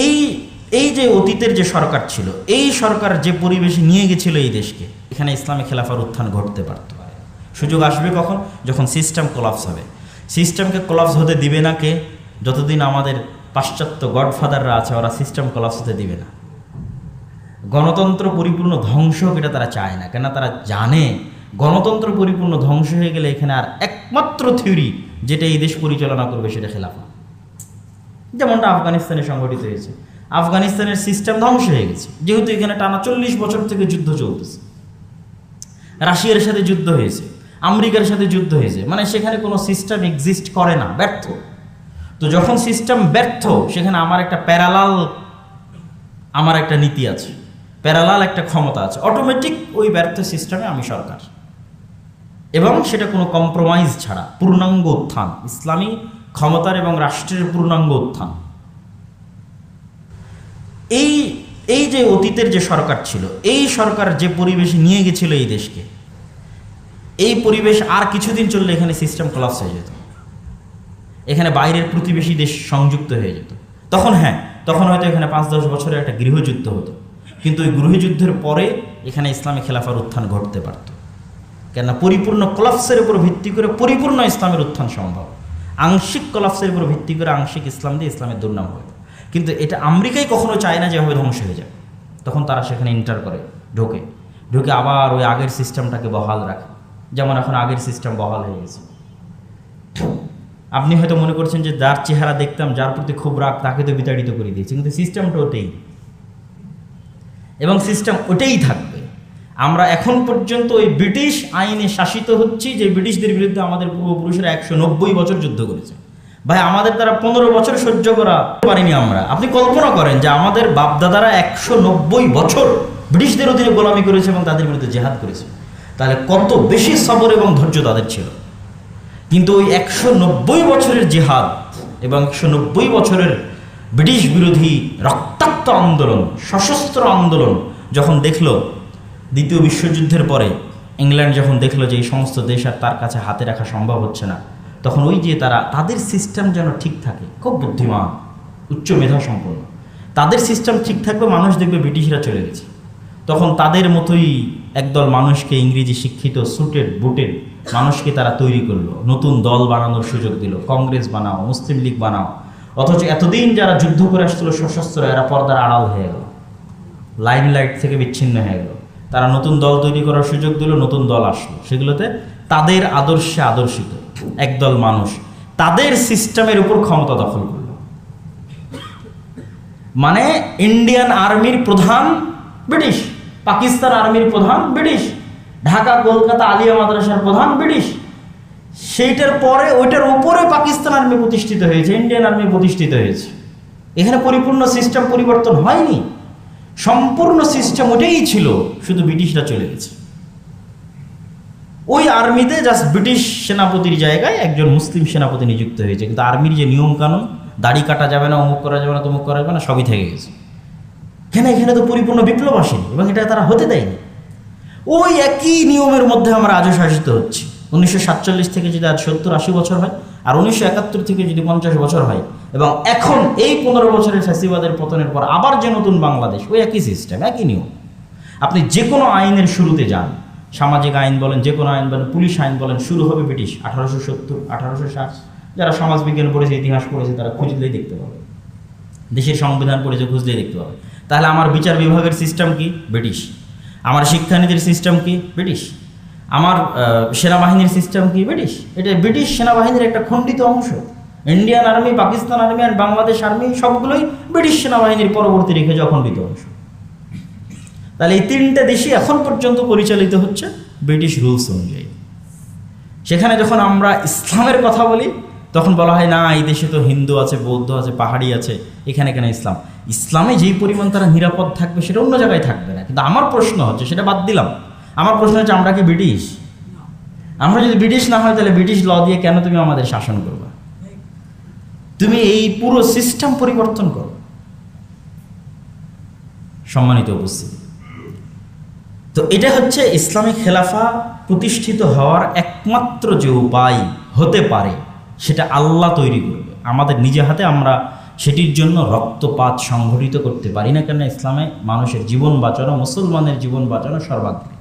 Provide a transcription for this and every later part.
এই এই যে অতীতের যে সরকার ছিল, এই সরকার যে পরিবেশে নিয়ে গেছিল এই দেশকে, এখানে ইসলামী খেলাফার উত্থান ঘটতে পারত। সুযোগ আসবে কখন? যখন সিস্টেম কোলাপস হবে। সিস্টেমকে কোলাপস হতে দিবে না কে? যতদিন আমাদের পাশ্চাত্য গডফাদাররা আছে, ওরা সিস্টেম কোলাপস হতে দিবে না। গণতন্ত্র পরিপূর্ণ ধ্বংস হোক এটা তারা চায় না, কেন তারা জানে গণতন্ত্র পরিপূর্ণ ধ্বংস হয়ে গেলে এখানে আর একমাত্র থিওরি যেটা এই দেশ পরিচালনা করবে সেটা খেলাফা। যেমনটা আফগানিস্তানে সংগঠিত হয়েছে। আফগানিস্তানের সিস্টেম ধ্বংস হয়ে গেছে, যেহেতু এখানে টানা 40 বছর থেকে যুদ্ধ চলতেছে। রাশিয়ার সাথে যুদ্ধ হয়েছে, আমেরিকার সাথে যুদ্ধ হয়েছে, মানে সেখানে কোনো সিস্টেম এক্সিস্ট করে না, ব্যর্থ। তো যখন সিস্টেম ব্যর্থ, সেখানে আমার একটা নীতি আছে, প্যারালাল একটা ক্ষমতা আছে, অটোমেটিক ওই ব্যর্থ সিস্টেমে আমি সরকার, এবং সেটা কোনো কম্প্রোমাইজ ছাড়া পূর্ণাঙ্গ উত্থান, ইসলামী ক্ষমতার এবং রাষ্ট্রের পূর্ণাঙ্গ উত্থান। এই যে অতীতের যে সরকার ছিল, এই সরকার যে পরিবেশে নিয়ে গেছিল এই দেশকে, এই পরিবেশ আর কিছুদিন চললে এখানে সিস্টেম কোলাপস হয়ে যেত, এখানে বাইরের প্রতিবেশী দেশ সংযুক্ত হয়ে যেত। তখন হয়তো এখানে 5-10 বছরের একটা গৃহযুদ্ধ হতো, কিন্তু ওই গৃহযুদ্ধের পরে এখানে ইসলামী খেলাফার উত্থান ঘটতে পারত। কেননা পরিপূর্ণ কোলাপসের উপর ভিত্তি করে পরিপূর্ণ ইসলামের উত্থান সম্ভব, আংশিক কোলাপসের উপর ভিত্তি করে আংশিক ইসলাম দিয়ে ইসলামের দুর্নাম হবে। কিন্তু এটা আমেরিকাই কখনো চায় না যেভাবে ধ্বংস হয়ে যায়। তখন তারা সেখানে এন্টার করে, ঢোকে আবার ওই আগের সিস্টেমটাকে বহাল রাখে, যেমন এখন আগের সিস্টেম বহাল হয়ে গেছে। আপনি হয়তো মনে করছেন যে যার চেহারা দেখতাম, যার প্রতি খুব রাগ, তাকে তো বিতাড়িত করে দিয়েছে, কিন্তু সিস্টেমটা ওটাই, এবং সিস্টেম ওটাই থাকবে। আমরা এখন পর্যন্ত ওই ব্রিটিশ আইনে শাসিত হচ্ছি, যে ব্রিটিশদের বিরুদ্ধে আমাদের পূর্বপুরুষেরা 190 বছর যুদ্ধ করেছে। ভাই, আমাদের দ্বারা 15 বছর সহ্য করা পারিনি আমরা। আপনি কল্পনা করেন যে আমাদের বাপদাদারা 190 বছর ব্রিটিশদের অধীনে গোলামি করেছে এবং তাদের বিরুদ্ধে জেহাদ করেছে, তাহলে কত বেশি সবর এবং ধৈর্য তাদের ছিল। কিন্তু ওই 190 বছরের জেহাদ এবং 190 বছরের ব্রিটিশ বিরোধী রক্তাক্ত আন্দোলন, সশস্ত্র আন্দোলন যখন দেখলো দ্বিতীয় বিশ্বযুদ্ধের পরে, ইংল্যান্ড যখন দেখলো যে এই সমস্ত দেশ আর তার কাছে হাতে রাখা সম্ভব হচ্ছে না, তখন ওই যে তাদের সিস্টেম যেন ঠিক থাকে, খুব বুদ্ধিমান, উচ্চ মেধা সম্পন্ন, তাদের সিস্টেম ঠিক থাকবে, মানুষ দেখবে ব্রিটিশরা চলে গেছে। তখন তাদের মতোই একদল মানুষকে, ইংরেজি শিক্ষিত সুটেড বুটেড মানুষকে তারা তৈরি করলো, নতুন দল বানানোর সুযোগ দিল, কংগ্রেস বানাও, মুসলিম লীগ বানাও। অথচ এতদিন যারা যুদ্ধ করে আসছিল সশস্ত্র, এরা পর্দার আড়াল হয়ে গেল, লাইমলাইট থেকে বিচ্ছিন্ন হয়ে গেল। তারা নতুন দল তৈরি করার সুযোগ দিল, নতুন দল আসলো, সেগুলোতে তাদের আদর্শে আদর্শিত একদল মানুষ তাদের সিস্টেমের উপর ক্ষমতা দখল করল। মানে ইন্ডিয়ান আর্মির প্রধান ব্রিটিশ, পাকিস্তান আর্মির প্রধান ব্রিটিশ, ঢাকা কলকাতা আলিয়া মাদ্রাসার প্রধান ব্রিটিশ। সেইটার পরে ওইটার উপরে পাকিস্তান আর্মি প্রতিষ্ঠিত হয়েছে, ইন্ডিয়ান আর্মি প্রতিষ্ঠিত হয়েছে। এখানে পরিপূর্ণ সিস্টেম পরিবর্তন হয়নি, সম্পূর্ণ সিস্টেম ওটাই ছিল, শুধু ব্রিটিশরা চলে গেছে। ওই আর্মিতে জাস্ট ব্রিটিশ সেনাপতির জায়গায় একজন মুসলিম সেনাপতি নিযুক্ত হয়েছে, কিন্তু আর্মির যে নিয়ম কানুন, দাড়ি কাটা যাবে না, অমুক করা যাবে না, তমুক করা যাবে না, সবই থেকে গেছে। এখানে তো পরিপূর্ণ বিপ্লব আসেনি, এবং এটা তারা হতে দেয়নি। ওই একই নিয়মের মধ্যে আমরা আজও শাসিত হচ্ছি। 1947 থেকে যদি আজ 70-80 বছর হয়, আর 1971 থেকে যদি 50 বছর হয়, এবং এখন এই 15 বছরের ফ্যাসিবাদের পতনের পর আবার যে নতুন বাংলাদেশ, ওই একই সিস্টেম, একই নিয়ম। আপনি যে কোনো আইনের শুরুতে যান, সামাজিক আইন বলেন, যে কোনো আইন বলেন, পুলিশ আইন বলেন, শুরু হবে ব্রিটিশ 1870, 1860। যারা সমাজবিজ্ঞান পড়েছে, ইতিহাস পড়েছে, তারা খুঁজলেই দেখতে পাবে, দেশের সংবিধান পড়েছে, খুঁজলেই দেখতে পাবে। তাহলে আমার বিচার বিভাগের সিস্টেম কি? ব্রিটিশ। আমার শিক্ষানীতির সিস্টেম কি? ব্রিটিশ। আমার সেনাবাহিনীর সিস্টেম কি? ব্রিটিশ। এটা ব্রিটিশ সেনাবাহিনীর একটা খণ্ডিত অংশ। ইন্ডিয়ান আর্মি, পাকিস্তান আর্মি আর বাংলাদেশ আর্মি সবগুলোই ব্রিটিশ সেনাবাহিনীর পরবর্তী রেখে যাওয়া খণ্ডিত অংশ। তাহলে এই তিনটা দেশই এখন পর্যন্ত পরিচালিত হচ্ছে ব্রিটিশ রুলস অনুযায়ী। সেখানে যখন আমরা ইসলামের কথা বলি, তখন বলা হয় না, এই দেশে তো হিন্দু আছে, বৌদ্ধ আছে, পাহাড়ি আছে, এখানে কেন ইসলাম? ইসলামে যেই পরিমাণ তারা নিরাপদ থাকবে সেটা অন্য জায়গায় থাকবে না। কিন্তু আমার প্রশ্ন হচ্ছে, সেটা বাদ দিলাম, আমার প্রশ্ন হচ্ছে, আমরা কি ব্রিটিশ? আমরা যদি ব্রিটিশ না হয়, তাহলে ব্রিটিশ ল দিয়ে কেন তুমি আমাদের শাসন করবা? তুমি এই পুরো সিস্টেম পরিবর্তন করো। সম্মানিত উপস্থিতি, তো এটা হচ্ছে ইসলামিক খেলাফা প্রতিষ্ঠিত হওয়ার একমাত্র যে উপায় হতে পারে, সেটা আল্লাহ তৈরি করবে। আমাদের নিজে হাতে আমরা সেটির জন্য রক্তপাত সংঘটিত করতে পারি না, কেন ইসলামে মানুষের জীবন বাঁচানো, মুসলমানের জীবন বাঁচানো সর্বাগ্রে।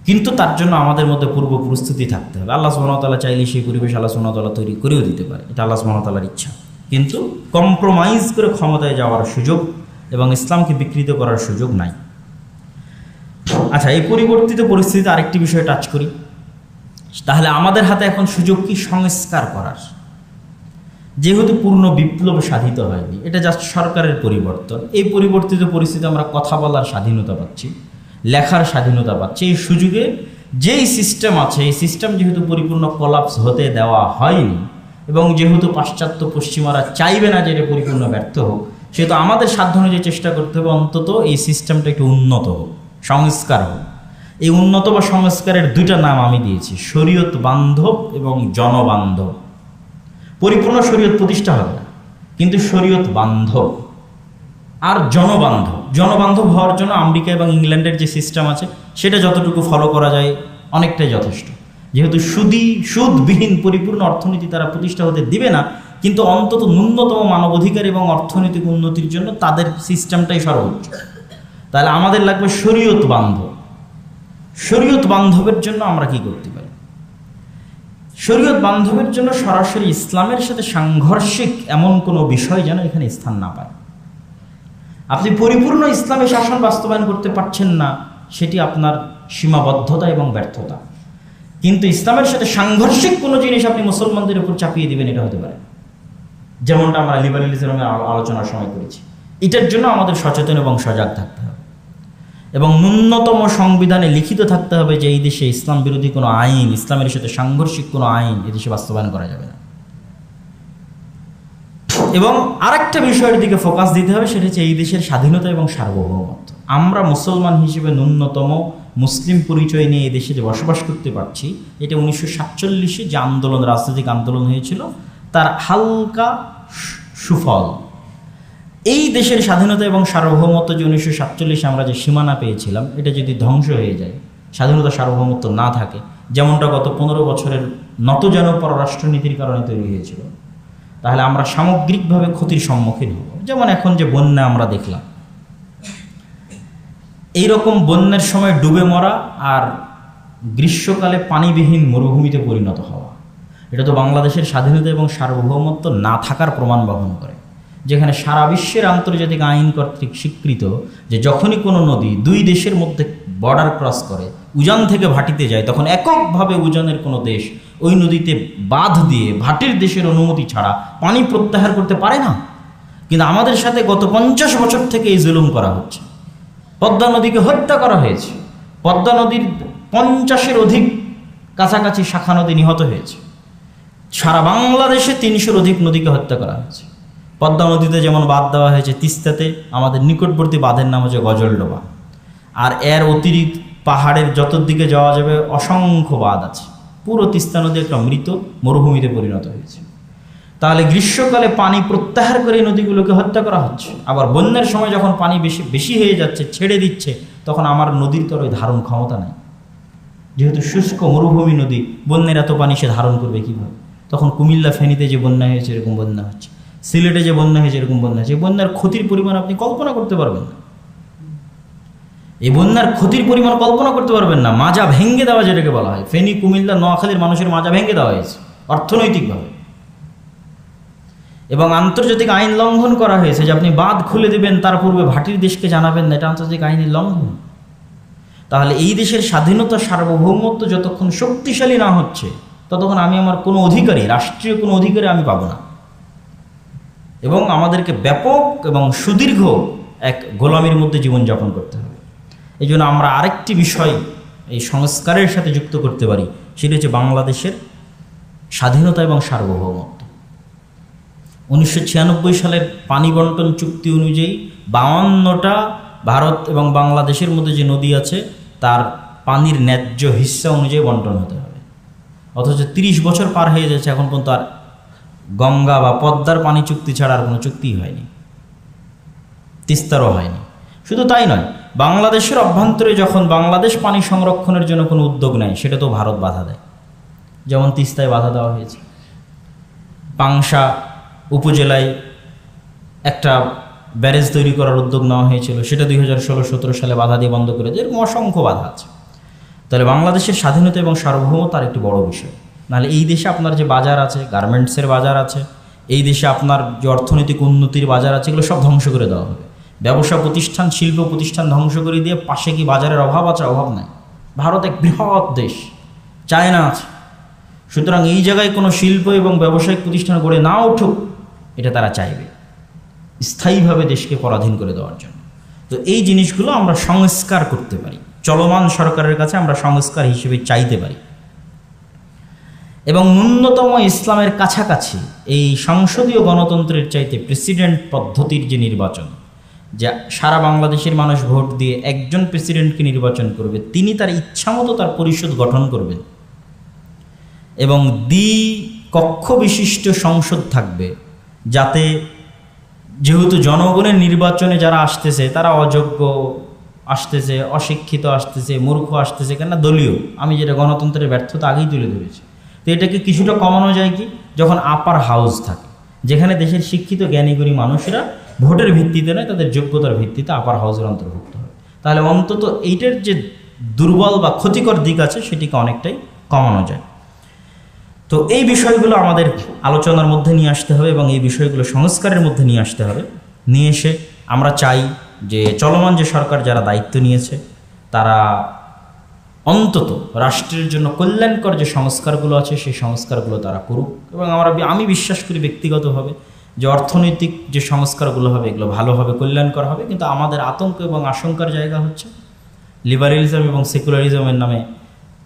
কিন্তু তার জন্য আমাদের মধ্যে পূর্ব প্রস্তুতি থাকতে হবে। আল্লাহ সুবহানাহু ওয়া তাআলা চাইলে সেই পরিবেশ আল্লাহ সুবহানাহু ওয়া তাআলা তৈরি করেও দিতে পারে, এটা আল্লাহ সুবহানাহু ওয়া তাআলার ইচ্ছা। কিন্তু কম্প্রোমাইজ করে ক্ষমতায় যাওয়ার সুযোগ এবং ইসলামকে বিকৃত করার সুযোগ নাই। আচ্ছা, এই পরিবর্তিত পরিস্থিতিতে আরেকটি বিষয় টাচ করি। তাহলে আমাদের হাতে এখন সুযোগ কি সংস্কার করার? যেহেতু পূর্ণ বিপ্লব সাধিত হয়নি, এটা জাস্ট সরকারের পরিবর্তন। এই পরিবর্তিত পরিস্থিতি আমরা কথা বলার স্বাধীনতা পাচ্ছি, লেখার স্বাধীনতা পাচ্ছি। এই সুযোগে যেই সিস্টেম আছে, এই সিস্টেম যেহেতু পরিপূর্ণ কোলাপস হতে দেওয়া হয়নি এবং যেহেতু পাশ্চাত্য পশ্চিমারা চাইবে না যে এটা পরিপূর্ণ ব্যর্থ হোক, সেহেতু আমাদের সাধ্য অনুযায়ী চেষ্টা করতে হবে অন্তত এই সিস্টেমটা একটু উন্নত হোক, সংস্কার হোক। এই উন্নত বা সংস্কারের দুইটা নাম আমি দিয়েছি, শরীয়ত বান্ধব এবং জনবান্ধব। পরিপূর্ণ শরীয়ত প্রতিষ্ঠা হবে না, কিন্তু শরীয়ত বান্ধব আর জনবান্ধব। জনবান্ধব হওয়ার জন্য আমেরিকা এবং ইংল্যান্ডের যে সিস্টেম আছে সেটা যতটুকু ফলো করা যায় অনেকটাই যথেষ্ট। যেহেতু সুদবিহীন পরিপূর্ণ অর্থনীতি তারা প্রতিষ্ঠা হতে দিবে না, কিন্তু অন্তত ন্যূনতম মানবাধিকার এবং অর্থনৈতিক উন্নতির জন্য তাদের সিস্টেমটাই সর্বোচ্চ। তাহলে আমাদের লাগবে শরীয়ত বান্ধব। শরীয়ত বান্ধবের জন্য আমরা কি করতে পারি? শরীয়ত বান্ধবের জন্য সরাসরি ইসলামের সাথে সাংঘর্ষিক এমন কোনো বিষয় যেন এখানে স্থান না পায়। আপনি পরিপূর্ণ ইসলামী শাসন বাস্তবায়ন করতে পারছেন না, সেটি আপনার সীমাবদ্ধতা এবং ব্যর্থতা। কিন্তু ইসলামের সাথে সাংঘর্ষিক কোনো জিনিস আপনি মুসলমানদের উপর চাপিয়ে দিবেন, এটা হতে পারে। যেমনটা আমরা লিবারেলিজমের আলোচনার সময় করেছি। এটার জন্য আমাদের সচেতন এবং সজাগ থাকতে হবে এবং ন্যূনতম সংবিধানে লিখিত থাকতে হবে যে এই দেশে ইসলাম বিরোধী কোনো আইন, ইসলামের সাথে সাংঘর্ষিক কোনো আইন এদেশে বাস্তবায়ন করা যাবে না। এবং আরেকটা বিষয়ের দিকে ফোকাস দিতে হবে, সেটা হচ্ছে এই দেশের স্বাধীনতা এবং সার্বভৌমত্ব। আমরা মুসলমান হিসেবে ন্যূনতম মুসলিম পরিচয় নিয়ে এই দেশে যে বসবাস করতে পারছি, এটা 1947-এ যে আন্দোলন, রাজনৈতিক আন্দোলন হয়েছিল, তার হালকা সুফল। এই দেশের স্বাধীনতা এবং সার্বভৌমত্ব যে 1947-এ আমরা যে সীমানা পেয়েছিলাম, এটা যদি ধ্বংস হয়ে যায়, স্বাধীনতা সার্বভৌমত্ব না থাকে, যেমনটা গত 15 বছরের নতজানু পররাষ্ট্রনীতির কারণে তৈরি হয়েছিল, তাহলে আমরা সামগ্রিকভাবে ক্ষতির সম্মুখীন হব। যেমন এখন যে বন্যা আমরা দেখলাম, এইরকম বন্যার সময় ডুবে মরা আর গ্রীষ্মকালে পানিবিহীন মরুভূমিতে পরিণত হওয়া, এটা তো বাংলাদেশের স্বাধীনতা এবং সার্বভৌমত্ব না থাকার প্রমাণ বহন করে। যেখানে সারা বিশ্বের আন্তর্জাতিক আইন কর্তৃক স্বীকৃত যে যখনই কোনো নদী দুই দেশের মধ্যে বর্ডার ক্রস করে, উজান থেকে ভাটিতে যায়, তখন এককভাবে উজানের কোনো দেশ ওই নদীতে বাঁধ দিয়ে ভাটির দেশের অনুমতি ছাড়া পানি প্রত্যাহার করতে পারে না। কিন্তু আমাদের সাথে গত 50 বছর থেকে এই জুলুম করা হচ্ছে। পদ্মা নদীকে হত্যা করা হয়েছে, পদ্মা নদীর 50-এর অধিক কাছাকাছি শাখা নদী নিহত হয়েছে, সারা বাংলাদেশে 300-এর অধিক নদীকে হত্যা করা হয়েছে। পদ্মা নদীতে যেমন বাঁধ দেওয়া হয়েছে, তিস্তাতে আমাদের নিকটবর্তী বাঁধের নাম হচ্ছে গজলডোবা, আর এর অতিরিক্ত পাহাড়ের যত দিকে যাওয়া যাবে অসংখ্য বাঁধ আছে। পুরো তিস্তা নদী একটা মৃত মরুভূমিতে পরিণত হয়েছে। তাহলে গ্রীষ্মকালে পানি প্রত্যাহার করে নদীগুলোকে হত্যা করা হচ্ছে, আবার বন্যার সময় যখন পানি বেশি হয়ে যাচ্ছে, ছেড়ে দিচ্ছে, তখন আমার নদীর তো ওই ধারণ ক্ষমতা নাই। যেহেতু শুষ্ক মরুভূমি নদী, বন্যার এত পানি সে ধারণ করবে কীভাবে? তখন কুমিল্লা ফেনীতে যে বন্যা হয়েছে এরকম বন্যা হচ্ছে, সিলেটে যে বন্যা হয়েছে এরকম বন্যা হচ্ছে। এই বন্যার ক্ষতির পরিমাণ আপনি কল্পনা করতে পারবেন না। এই বন্যার ক্ষতির পরিমাণ কল্পনা করতে পারবেন না। মাজা ভেঙে দেওয়া যেটাকে বলা হয়, ফেনী, কুমিল্লা, নোয়াখালীর মানুষের মাজা ভেঙে দেওয়া হয়েছে অর্থনৈতিকভাবে। এবং আন্তর্জাতিক আইন লঙ্ঘন করা হয়েছে যে আপনি বাঁধ খুলে দেবেন, তার পূর্বে ভাটির দেশকে জানাবেন না, এটা আন্তর্জাতিক আইনের লঙ্ঘন। তাহলে এই দেশের স্বাধীনতা সার্বভৌমত্ব যতক্ষণ শক্তিশালী না হচ্ছে, ততক্ষণ আমি আমার কোনো অধিকারী, রাষ্ট্রীয় কোনো অধিকারী আমি পাবো না। এবং আমাদেরকে ব্যাপক এবং সুদীর্ঘ এক গোলামির মধ্যে জীবনযাপন করতে হবে। এই জন্য আমরা আরেকটি বিষয় এই সংস্কারের সাথে যুক্ত করতে পারি, সেটা হচ্ছে বাংলাদেশের স্বাধীনতা এবং সার্বভৌমত্ব। 1996 সালের পানি বন্টন চুক্তি অনুযায়ী 52টা ভারত এবং বাংলাদেশের মধ্যে যে নদী আছে তার পানির ন্যায্য হিস্সা অনুযায়ী বন্টন হতে হবে। অথচ 30 বছর পার হয়ে যাচ্ছে, এখন পর্যন্ত আর গঙ্গা বা পদ্মার পানি চুক্তি ছাড়া আর কোনো চুক্তিই হয়নি, তিস্তারও হয়নি। শুধু তাই নয়, বাংলাদেশের অভ্যন্তরে যখন বাংলাদেশ পানি সংরক্ষণের জন্য কোনো উদ্যোগ নেয়, সেটা তো ভারত বাধা দেয়। যেমন তিস্তায় বাধা দেওয়া হয়েছে, পাংশা উপজেলায় একটা ব্যারেজ তৈরি করার উদ্যোগ নেওয়া হয়েছিল, সেটা 2016-17 সালে বাধা দিয়ে বন্ধ করে দিয়ে, এরকম অসংখ্য বাধা আছে। তাহলে বাংলাদেশের স্বাধীনতা এবং সার্বভৌমতা আর একটি বড় বিষয়। নাহলে এই দেশে আপনার যে বাজার আছে, গার্মেন্টসের বাজার আছে, এই দেশে আপনার যে অর্থনৈতিক উন্নতির বাজার আছে, এগুলো সব ধ্বংস করে দেওয়া হবে। ব্যবসা প্রতিষ্ঠান, শিল্প প্রতিষ্ঠান ধ্বংস করে দিয়ে পাশে কি বাজারের অভাব আছে? অভাব নাই। ভারত এক বৃহৎ দেশ, চায়না আছে। সুতরাং এই জায়গায় কোনো শিল্প এবং ব্যবসায়িক প্রতিষ্ঠান গড়ে না উঠুক, এটা তারা চাইবে স্থায়ীভাবে দেশকে পরাধীন করে দেওয়ার জন্য। তো এই জিনিসগুলো আমরা সংস্কার করতে পারি, চলমান সরকারের কাছে আমরা সংস্কার হিসেবে চাইতে পারি। এবং ন্যূনতম ইসলামের কাছাকাছি এই সংসদীয় গণতন্ত্রের চাইতে প্রেসিডেন্ট পদ্ধতির যে নির্বাচন, যা সারা বাংলাদেশের মানুষ ভোট দিয়ে একজন প্রেসিডেন্টকে নির্বাচন করবে, তিনি তার ইচ্ছামতো তার পরিষদ গঠন করবেন এবং দ্বিকক্ষ বিশিষ্ট সংসদ থাকবে, যাতে যেহেতু জনগণের নির্বাচনে যারা আসতেছে তারা অযোগ্য আসতেছে, অশিক্ষিত আসতেছে, মূর্খ আসতেছে, কেননা দলীয়, আমি যেটা গণতন্ত্রের ব্যর্থতা আগেই তুলে ধরেছি। তো এটাকে কিছুটা কমানো যায় কি, যখন আপার হাউস থাকে, যেখানে দেশের শিক্ষিত জ্ঞানীগুণী মানুষেরা ভোটের ভিত্তিতে নয়, তাদের যোগ্যতার ভিত্তিতে আপার হাউসের অন্তর্ভুক্ত হয়, তাহলে অন্তত এইটার যে দুর্বল বা ক্ষতিকর দিক আছে সেটিকে অনেকটাই কমানো যায়। তো এই বিষয়গুলো আমাদের আলোচনার মধ্যে নিয়ে আসতে হবে এবং এই বিষয়গুলো সংস্কারের মধ্যে নিয়ে আসতে হবে। নিয়ে এসে আমরা চাই যে চলমান যে সরকার যারা দায়িত্ব নিয়েছে তারা অন্তত রাষ্ট্রের জন্য কল্যাণকর যে সংস্কারগুলো আছে সেই সংস্কারগুলো তারা করুক। এবং আমি বিশ্বাস করি ব্যক্তিগতভাবে যে অর্থনৈতিক যে সংস্কারগুলো হবে এগুলো ভালো হবে, কল্যাণকর হবে। কিন্তু আমাদের আতঙ্ক এবং আশঙ্কার জায়গা হচ্ছে লিবারেলিজম এবং সেকুলারিজমের নামে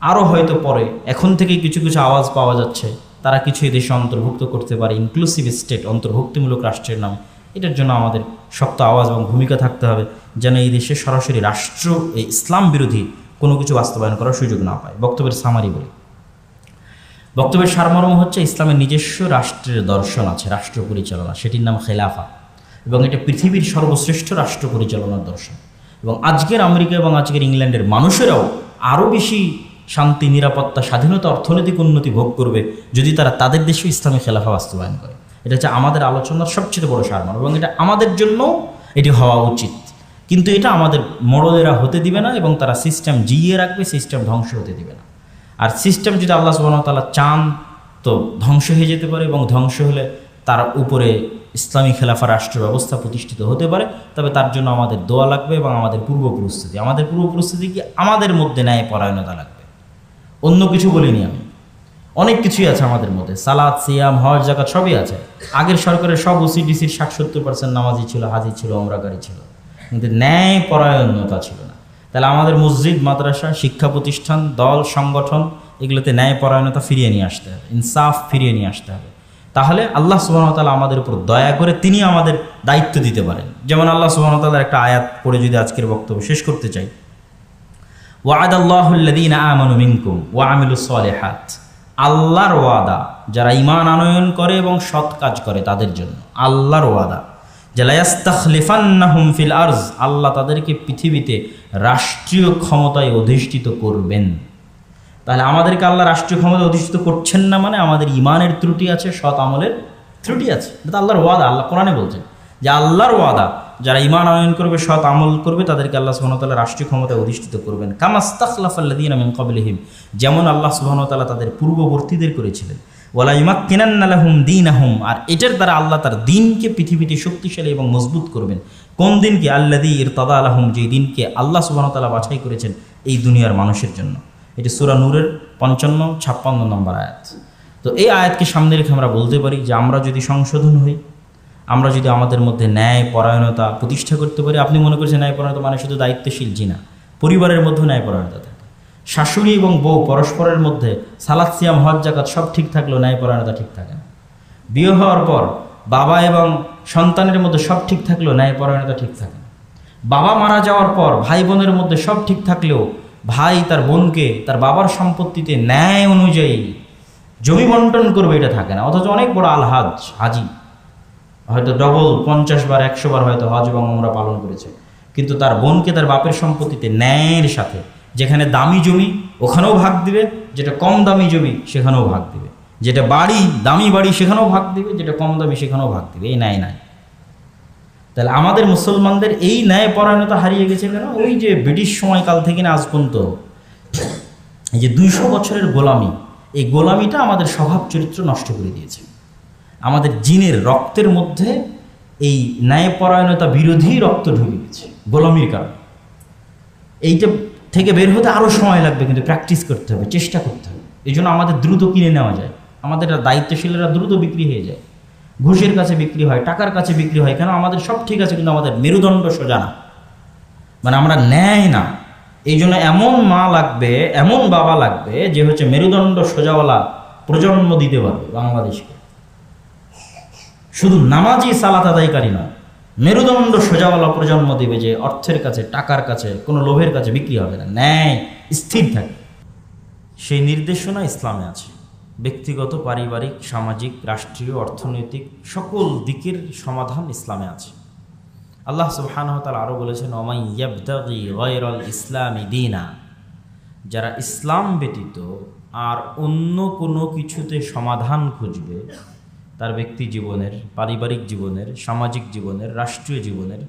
আরও হয়তো পরে, এখন থেকেই কিছু কিছু আওয়াজ পাওয়া যাচ্ছে তারা কিছু এই দেশে অন্তর্ভুক্ত করতে পারে, ইনক্লুসিভ স্টেট, অন্তর্ভুক্তিমূলক রাষ্ট্রের নামে। এটার জন্য আমাদের শক্ত আওয়াজ এবং ভূমিকা থাকতে হবে, যেন এই দেশে সরাসরি রাষ্ট্র এই ইসলাম বিরোধী কোনো কিছু বাস্তবায়ন করার সুযোগ না পায়। বক্তব্যের সামারি বলি, বক্তব্যের সারমর্ম হচ্ছে ইসলামের নিজস্ব রাষ্ট্রের দর্শন আছে, রাষ্ট্র পরিচালনা, সেটির নাম খেলাফা, এবং এটা পৃথিবীর সর্বশ্রেষ্ঠ রাষ্ট্র পরিচালনার দর্শন। এবং আজকের আমেরিকা এবং আজকের ইংল্যান্ডের মানুষেরাও আরও বেশি শান্তি, নিরাপত্তা, স্বাধীনতা, অর্থনৈতিক উন্নতি ভোগ করবে যদি তারা তাদের দেশেও ইসলামী খেলাফা বাস্তবায়ন করে। এটা হচ্ছে আমাদের আলোচনার সবচেয়ে বড় সারমর্ম এবং এটা আমাদের জন্য এটি হওয়া উচিত। কিন্তু এটা আমাদের মোড়লেরা হতে দিবে না এবং তারা সিস্টেম জিইয়ে রাখবে, সিস্টেম ধ্বংস হতে দিবে না। আর সিস্টেম যদি আল্লাহ সুবহানাহু ওয়া তাআলা চান তো ধ্বংস হয়ে যেতে পারে, এবং ধ্বংস হলে তার উপরে ইসলামী খেলাফা রাষ্ট্র ব্যবস্থা প্রতিষ্ঠিত হতে পারে। তবে তার জন্য আমাদের দোয়া লাগবে এবং আমাদের পূর্ব প্রস্তুতি কি, আমাদের মধ্যে ন্যায় পরায়ণতা লাগবে। অন্য কিছু বলিনি আমি, অনেক কিছুই আছে আমাদের মধ্যে, সালাত, সিয়াম, হজ, যাকাত সবই আছে। আগের সরকারের সব ওসিডিসির 60-70% নামাজি ছিল, হাজি ছিল, ওমরাকারী ছিল, কিন্তু ন্যায় পরায়ণতা ছিল না। তাহলে আমাদের মসজিদ, মাদ্রাসা, শিক্ষা প্রতিষ্ঠান, দল, সংগঠন, এগুলোতে ন্যায় পরায়ণতা ফিরিয়ে নিয়ে আসতে হবে, ইনসাফ ফিরিয়ে নিয়ে আসতে হবে। তাহলে আল্লাহ সুবহানাহু ওয়া তাআলা আমাদের উপর দয়া করে তিনি আমাদের দায়িত্ব দিতে পারেন। যেমন আল্লাহ সুবহানাহু ওয়া তাআলার একটা আয়াত পড়ে যদি আজকের বক্তব্য শেষ করতে চাই, ওয়া'আদাল্লাহুল্লাযীনা আমানু মিনকুম ওয়া আমিলুস সালিহাত, আল্লাহর ওয়াদা যারা ঈমান আনয়ন করে এবং সৎ কাজ করে তাদের জন্য আল্লাহর ওয়াদা, যে লা ইস্তাখলিফান্নাহুম ফিল আরজ, আল্লাহ তাদেরকে পৃথিবীতে রাষ্ট্রীয় ক্ষমতায় অধিষ্ঠিত করবেন। তাহলে আমাদেরকে আল্লাহ রাষ্ট্রীয় ক্ষমতায় অধিষ্ঠিত করছেন না মানে আমাদের ঈমানের ত্রুটি আছে, সৎ আমলের ত্রুটি আছে। এটা আল্লাহর ওয়াদা, আল্লাহ কোরআনে বলছেন যে আল্লাহর ওয়াদা যারা ঈমান আনয়ন করবে, সৎ আমল করবে, তাদেরকে আল্লাহ সুবহানাহু ওয়া তাআলা রাষ্ট্রীয় ক্ষমতায় অধিষ্ঠিত করবেন। কামাস্তাখলাফাল্লাযীনা মিন ক্বাবলিহিম, যেমন আল্লাহ সুবহানাহু ওয়া তাআলা তাদের পূর্ববর্তীদের করেছিলেন। ওয়ালা ইউমাক্কিনান্না লাহুম দীনাহুম, আর এটার দ্বারা আল্লাহ তার দ্বীনকে পৃথিবীতে শক্তিশালী এবং মজবুত করবেন। কোন দিনকে? আল্লাযী ইরতাদা লাহুম, যেই দিনকে আল্লাহ সুবহানাহু ওয়া তাআলা বাছাই করেছেন এই দুনিয়ার মানুষের জন্য। এটি সূরা নূরের 55-56 নম্বর আয়াত। তো এই আয়াতকে সামনে রেখে আমরা বলতে পারি যে আমরা যদি সংশোধন হই, আমরা যদি আমাদের মধ্যে ন্যায় পরায়ণতা প্রতিষ্ঠা করতে পারি। আপনি মনে করছেন ন্যায় পরায়ণতা মানে শুধু দায়িত্বশীল? জি না, পরিবারের মধ্যেও ন্যায় পরায়ণতা থাকে। শাশুড়ি এবং বউ পরস্পরের মধ্যে সালাত, সিয়াম, হজ, যাকাত সব ঠিক থাকলেও ন্যায় পরায়ণতা ঠিক থাকে না। বিয়ে হওয়ার পর বাবা এবং সন্তানের মধ্যে সব ঠিক থাকলেও ন্যায় পরায়ণতা ঠিক থাকে না। বাবা মারা যাওয়ার পর ভাই বোনের মধ্যে সব ঠিক থাকলেও ভাই তার বোনকে তার বাবার সম্পত্তিতে ন্যায় অনুযায়ী জমি বন্টন করবে, এটা থাকে না। অথচ অনেক বড় আলহাজ, হাজি, হয়তো ডবল 50 বার 100 বার হয়তো হজ এবং উমরা পালন করেছে, কিন্তু তার বোনকে তার বাপের সম্পত্তিতে ন্যায়ের সাথে, যেখানে দামি জমি ওখানেও ভাগ দিবে, যেটা কম দামি জমি সেখানেও ভাগ দিবে, যেটা বাড়ি দামি বাড়ি সেখানেও ভাগ দিবে, যেটা কম দামি সেখানেও ভাগ দিবে। এই ন্যায় নাই। তাহলে আমাদের মুসলমানদের এই ন্যায়পরায়ণতা হারিয়ে গেছে কেন? ওই যে ব্রিটিশ সময়কাল থেকে না আজ পর্যন্ত এই যে 200 বছরের গোলামি, এই গোলামিটা আমাদের স্বভাব চরিত্র নষ্ট করে দিয়েছে। আমাদের জিনের রক্তের মধ্যে এই ন্যায়পরায়ণতা বিরোধী রক্ত ঢুকে গেছে গোলামির কারণে। এইটা থেকে বের হতে আরও সময় লাগবে, কিন্তু প্র্যাকটিস করতে হবে, চেষ্টা করতে হবে। এই জন্য আমাদের দ্রুত কিনে নেওয়া যায়, আমাদের দায়িত্বশীলেরা দ্রুত বিক্রি হয়ে যায়, ঘুষের কাছে বিক্রি হয়, টাকার কাছে বিক্রি হয়। কেন? আমাদের সব ঠিক আছে, কিন্তু আমাদের মেরুদণ্ড সোজা না, মানে আমরা ন্যায় না। এই জন্য এমন মা লাগবে, এমন বাবা লাগবে যে হচ্ছে মেরুদণ্ড সোজাওয়ালা প্রজন্ম দিতে পারবে বাংলাদেশকে। শুধু নামাজি সালাত আদায়কারী না, মেরুদণ্ড সোজাওয়ালা প্রজন্ম দিবে, যে অর্থের কাছে, টাকার কাছে, কোনো লোভের কাছে বিক্রি হবে না, ন্যায় স্থির থাকে। সেই নির্দেশনা ইসলামে আছে। ব্যক্তিগত, পারিবারিক, সামাজিক, রাষ্ট্রীয়, অর্থনৈতিক সকল দিকের সমাধান ইসলামে আছে। আল্লাহ সুবহানাহু ওয়া তাআলা আরও বলেছেন, ওমাই ইয়াবতাগি গায়রাল ইসলামি দীনা, যারা ইসলাম ব্যতীত আর অন্য কোনো কিছুতে সমাধান খুঁজবে, তার ব্যক্তি জীবনের, পারিবারিক জীবনের, সামাজিক জীবনের, রাষ্ট্রীয় জীবনের,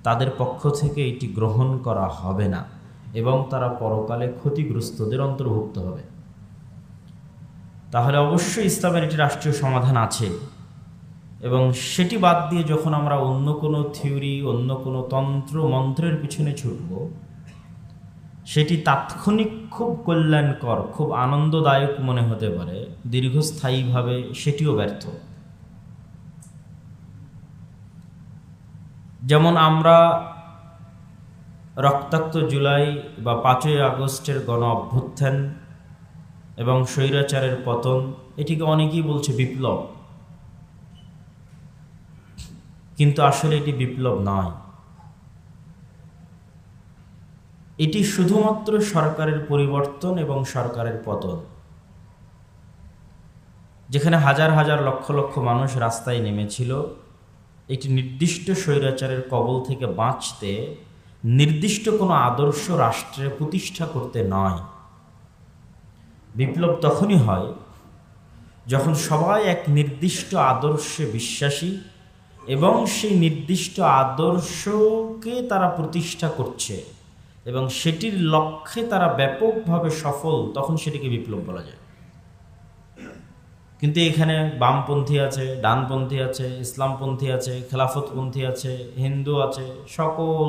তাদের পক্ষ থেকে এটি গ্রহণ করা হবে না এবং তারা পরকালে ক্ষতিগ্রস্তদের অন্তর্ভুক্ত হবে। তাহলে অবশ্যই ইসলামের একটি রাষ্ট্রীয় সমাধান আছে, এবং সেটি বাদ দিয়ে যখন আমরা অন্য কোনো থিওরি, অন্য কোনো তন্ত্র মন্ত্রের পিছনে ছুটব, সেটি তাৎক্ষণিক খুব কল্যাণকর, খুব আনন্দদায়ক মনে হতে পারে, দীর্ঘস্থায়ীভাবে সেটিও ব্যর্থ। যেমন আমরা রক্তাক্ত জুলাই বা 5ই আগস্টের গণ অভ্যুত্থান এবং স্বৈরাচারের পতন, এটিকে অনেকেই বলছে বিপ্লব, কিন্তু আসলে এটি বিপ্লব নয়। এটি শুধুমাত্র সরকারের পরিবর্তন এবং সরকারের পতন। যেখানে হাজার হাজার লক্ষ লক্ষ মানুষ রাস্তায় নেমেছিল একটি নির্দিষ্ট স্বৈরাচারের কবল থেকে বাঁচতে, নির্দিষ্ট কোনো আদর্শ রাষ্ট্রে প্রতিষ্ঠা করতে নয়। বিপ্লব তখনই হয় যখন সবাই এক নির্দিষ্ট আদর্শে বিশ্বাসী এবং সেই নির্দিষ্ট আদর্শকে তারা প্রতিষ্ঠা করছে এবং সেটির লক্ষ্যে তারা ব্যাপকভাবে সফল, তখন সেটিকে বিপ্লব বলা যায়। কিন্তু এখানে বামপন্থী আছে, ডানপন্থী আছে, ইসলামপন্থী আছে, খেলাফতপন্থী আছে, হিন্দু আছে, সকল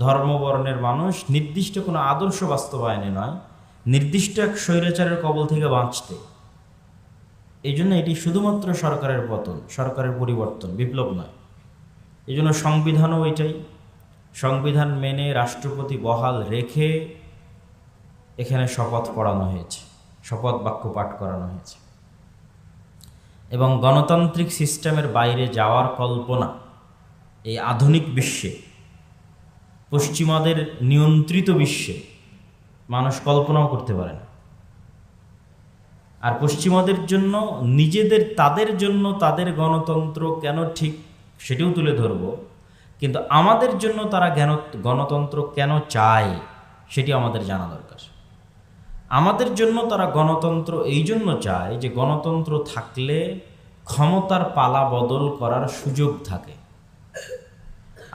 ধর্মবর্ণের মানুষ নির্দিষ্ট কোনো আদর্শ বাস্তবায়নে নয়, নির্দিষ্ট এক স্বৈরাচারের কবল থেকে বাঁচতে। এই জন্য এটি শুধুমাত্র সরকারের পতন, সরকারের পরিবর্তন, বিপ্লব নয়। এই জন্য সংবিধানও এটাই। সংবিধান মেনে রাষ্ট্রপতি বহাল রেখে এখানে শপথ পড়ানো হয়েছে, শপথ বাক্য পাঠ করানো হয়েছে। এবং গণতান্ত্রিক সিস্টেমের বাইরে যাওয়ার কল্পনা এই আধুনিক বিশ্বে, পশ্চিমাদের নিয়ন্ত্রিত বিশ্বে মানুষ কল্পনাও করতে পারে না। আর পশ্চিমাদের জন্য তাদের জন্য তাদের গণতন্ত্র কেন ঠিক সেটিও তুলে ধরব, কিন্তু আমাদের জন্য তারা গণতন্ত্র কেন চায় সেটি আমাদের জানা দরকার। আমাদের জন্য তারা গণতন্ত্র এই জন্য চায় যে গণতন্ত্র থাকলে ক্ষমতার পালা বদল করার সুযোগ থাকে,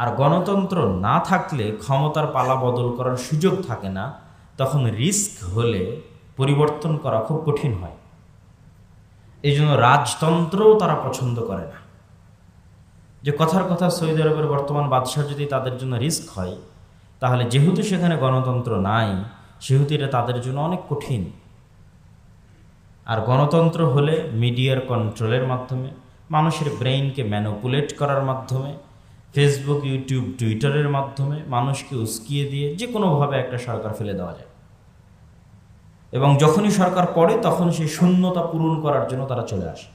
আর গণতন্ত্র না থাকলে ক্ষমতার পালা বদল করার সুযোগ থাকে না। তখন রিস্ক হলে পরিবর্তন করা খুব কঠিন হয়। এই জন্য রাজতন্ত্রও তারা পছন্দ করে না। যে কথার কথা, সৌদি আরবের বর্তমান বাদশাহ যদি তাদের জন্য রিস্ক হয়, তাহলে যেহেতু সেখানে গণতন্ত্র নাই, সেহেতু এটা তাদের জন্য অনেক কঠিন। আর গণতন্ত্র হলে মিডিয়ার কন্ট্রোলের মাধ্যমে, মানুষের ব্রেইনকে ম্যানিপুলেট করার মাধ্যমে, ফেসবুক, ইউটিউব, টুইটারের মাধ্যমে মানুষকে উস্কিয়ে দিয়ে যে কোনোভাবে একটা সরকার ফেলে দেওয়া যায়। এবং যখনই সরকার পড়ে তখন সেই শূন্যতা পূরণ করার জন্য তারা চলে আসে।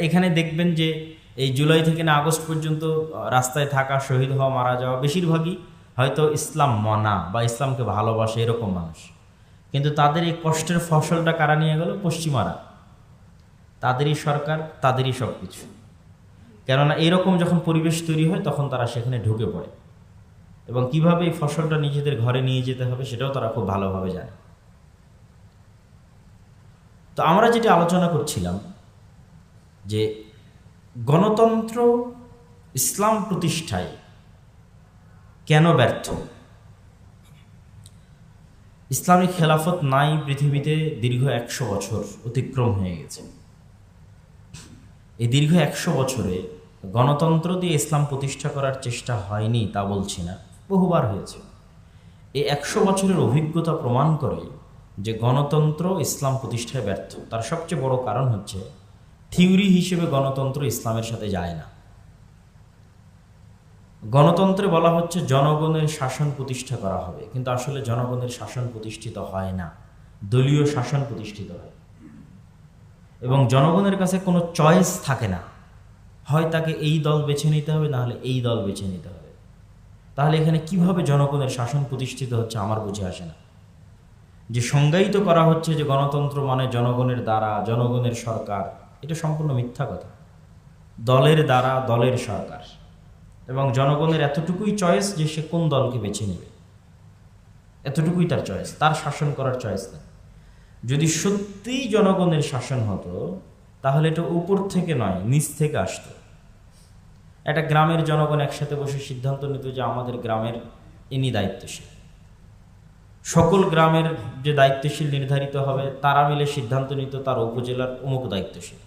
এখানে দেখবেন যে এই জুলাই থেকে না আগস্ট পর্যন্ত রাস্তায় থাকা, শহীদ হওয়া, মারা যাওয়া বেশিরভাগই হয়তো ইসলাম মানা বা ইসলামকে ভালোবাসে এরকম মানুষ। কিন্তু তাদের এই কষ্টের ফসলটা কারা নিয়ে গেল? পশ্চিমারা। তাদেরই সরকার, তাদেরই সব কিছু। কেননা এরকম যখন পরিবেশ তৈরি হয় তখন তারা সেখানে ঢুকে পড়ে, এবং কিভাবে এই ফসলটা নিজেদের ঘরে নিয়ে যেতে হবে সেটাও তারা খুব ভালোভাবে জানে। তো আমরা যেটা আলোচনা করছিলাম যে গণতন্ত্র ইসলাম প্রতিষ্ঠায় কেন ব্যর্থ? ইসলামী খেলাফত নাই পৃথিবীতে দীর্ঘ 100 বছর অতিক্রম হয়ে গেছে। এই দীর্ঘ 100 বছরে গণতন্ত্র দিয়ে ইসলাম প্রতিষ্ঠা করার চেষ্টা হয়নি তা বলছি না, বহুবার হয়েছে। এই 100 বছরের অভিজ্ঞতা প্রমাণ করে যে গণতন্ত্র ইসলাম প্রতিষ্ঠায় ব্যর্থ। তার সবচেয়ে বড় কারণ হচ্ছে থিওরি হিসেবে গণতন্ত্র ইসলামের সাথে যায় না। গণতন্ত্রে বলা হচ্ছে জনগণের শাসন প্রতিষ্ঠা করা হবে, কিন্তু আসলে জনগণের শাসন প্রতিষ্ঠিত হয় না, দলীয় শাসন প্রতিষ্ঠিত হয়। এবং জনগণের কাছে কোনো চয়েস থাকে না, হয় তাকে এই দল বেছে নিতে হবে, না হলে এই দল বেছে নিতে হবে। তাহলে এখানে কিভাবে জনগণের শাসন প্রতিষ্ঠিত হচ্ছে আমার বুঝে আসে না। যে সংজ্ঞায়িত করা হচ্ছে যে গণতন্ত্র মানে জনগণের দ্বারা জনগণের সরকার, এটা সম্পূর্ণ মিথ্যা কথা। দলের দ্বারা দলের সরকার, এবং জনগণের এতটুকুই চয়েস যে সে কোন দলকে বেছে নেবে, এতটুকুই তার চয়েস, তার শাসন করার চয়েস নেই। যদি সত্যিই জনগণের শাসন হতো তাহলে এটা উপর থেকে নয়, নিচ থেকে আসতো। একটা গ্রামের জনগণ একসাথে বসে সিদ্ধান্ত নিত যে আমাদের গ্রামের ইনি দায়িত্বশীল। সকল গ্রামের যে দায়িত্বশীল নির্ধারিত হবে তারা মিলে সিদ্ধান্ত নিত তার উপজেলার অমুক দায়িত্বশীল।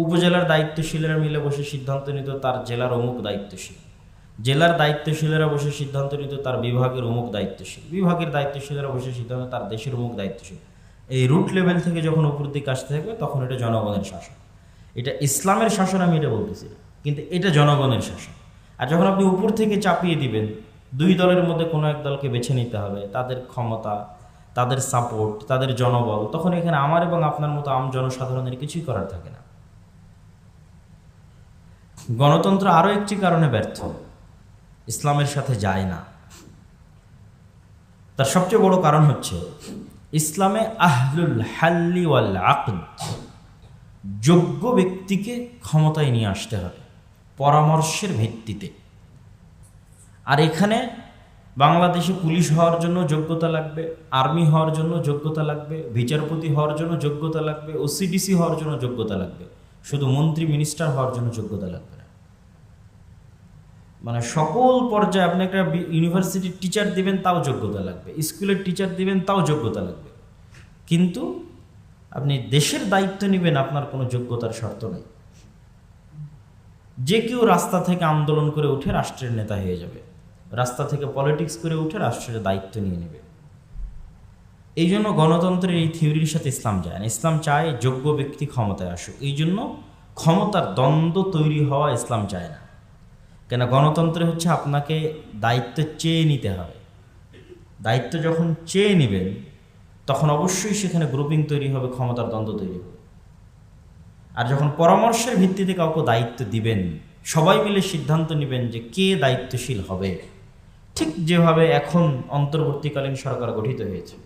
উপজেলার দায়িত্বশীলেরা মিলে বসে সিদ্ধান্ত নিত তার জেলার অমুক দায়িত্বশীল। জেলার দায়িত্বশীলেরা বসে সিদ্ধান্ত নিত তার বিভাগের অমুক দায়িত্বশীল। বিভাগের দায়িত্বশীলেরা বসে সিদ্ধান্ত তার দেশের অমুক দায়িত্বশীল। এই রুট লেভেল থেকে যখন উপর দিকে আসতে থাকবে তখন এটা জনগণের শাসন। এটা ইসলামের শাসন আমি এটা বলতেছি, কিন্তু এটা জনগণের শাসন। আর যখন আপনি উপর থেকে চাপিয়ে দিবেন, দুই দলের মধ্যে কোনো এক দলকে বেছে নিতে হবে, তাদের ক্ষমতা, তাদের সাপোর্ট, তাদের জনবল, তখন এখানে আমার এবং আপনার মতো আম জনসাধারণের কিছুই করার থাকে না। গণতন্ত্র আরও একটি কারণে ব্যর্থ, ইসলামের সাথে যায় না। তার সবচেয়ে বড় কারণ হচ্ছে ইসলামে আহলুল হাল্লি ওয়াল আকদ, যোগ্য ব্যক্তিকে ক্ষমতায় নিয়ে আসতে হবে পরামর্শের ভিত্তিতে। আর এখানে বাংলাদেশে পুলিশ হওয়ার জন্য যোগ্যতা লাগবে, আর্মি হওয়ার জন্য যোগ্যতা লাগবে, বিচারপতি হওয়ার জন্য যোগ্যতা লাগবে, ওসিডিসি হওয়ার জন্য যোগ্যতা লাগবে, শুধু মন্ত্রী মিনিস্টার হওয়ার জন্য যোগ্যতা লাগবে না। মানে সকল পর্যায়ে আপনি একটা ইউনিভার্সিটির টিচার দিবেন তাও যোগ্যতা লাগবে, স্কুলের টিচার দিবেন তাও যোগ্যতা লাগবে। কিন্তু আপনি দেশের দায়িত্ব নেবেন, আপনার কোনো যোগ্যতার শর্ত নেই। যে কেউ রাস্তা থেকে আন্দোলন করে উঠে রাষ্ট্রের নেতা হয়ে যাবে, রাস্তা থেকে পলিটিক্স করে উঠে রাষ্ট্রের দায়িত্ব নিয়ে নেবে। এই জন্য গণতন্ত্রের এই থিওরির সাথে ইসলাম যায় না। ইসলাম চায় যোগ্য ব্যক্তি ক্ষমতায় আসুক। এই জন্য ক্ষমতার দ্বন্দ্ব তৈরি হওয়া ইসলাম চায় না। কেন? গণতন্ত্রে হচ্ছে আপনাকে দায়িত্ব চেয়ে নিতে হবে। দায়িত্ব যখন চেয়ে নেবেন তখন অবশ্যই সেখানে গ্রুপিং তৈরি হবে, ক্ষমতার দ্বন্দ্ব তৈরি হবে। আর যখন পরামর্শের ভিত্তিতে কাউকে দায়িত্ব দিবেন, সবাই মিলে সিদ্ধান্ত নেবেন যে কে দায়িত্বশীল হবে। ঠিক যেভাবে এখন অন্তর্বর্তীকালীন সরকার গঠিত হয়েছে,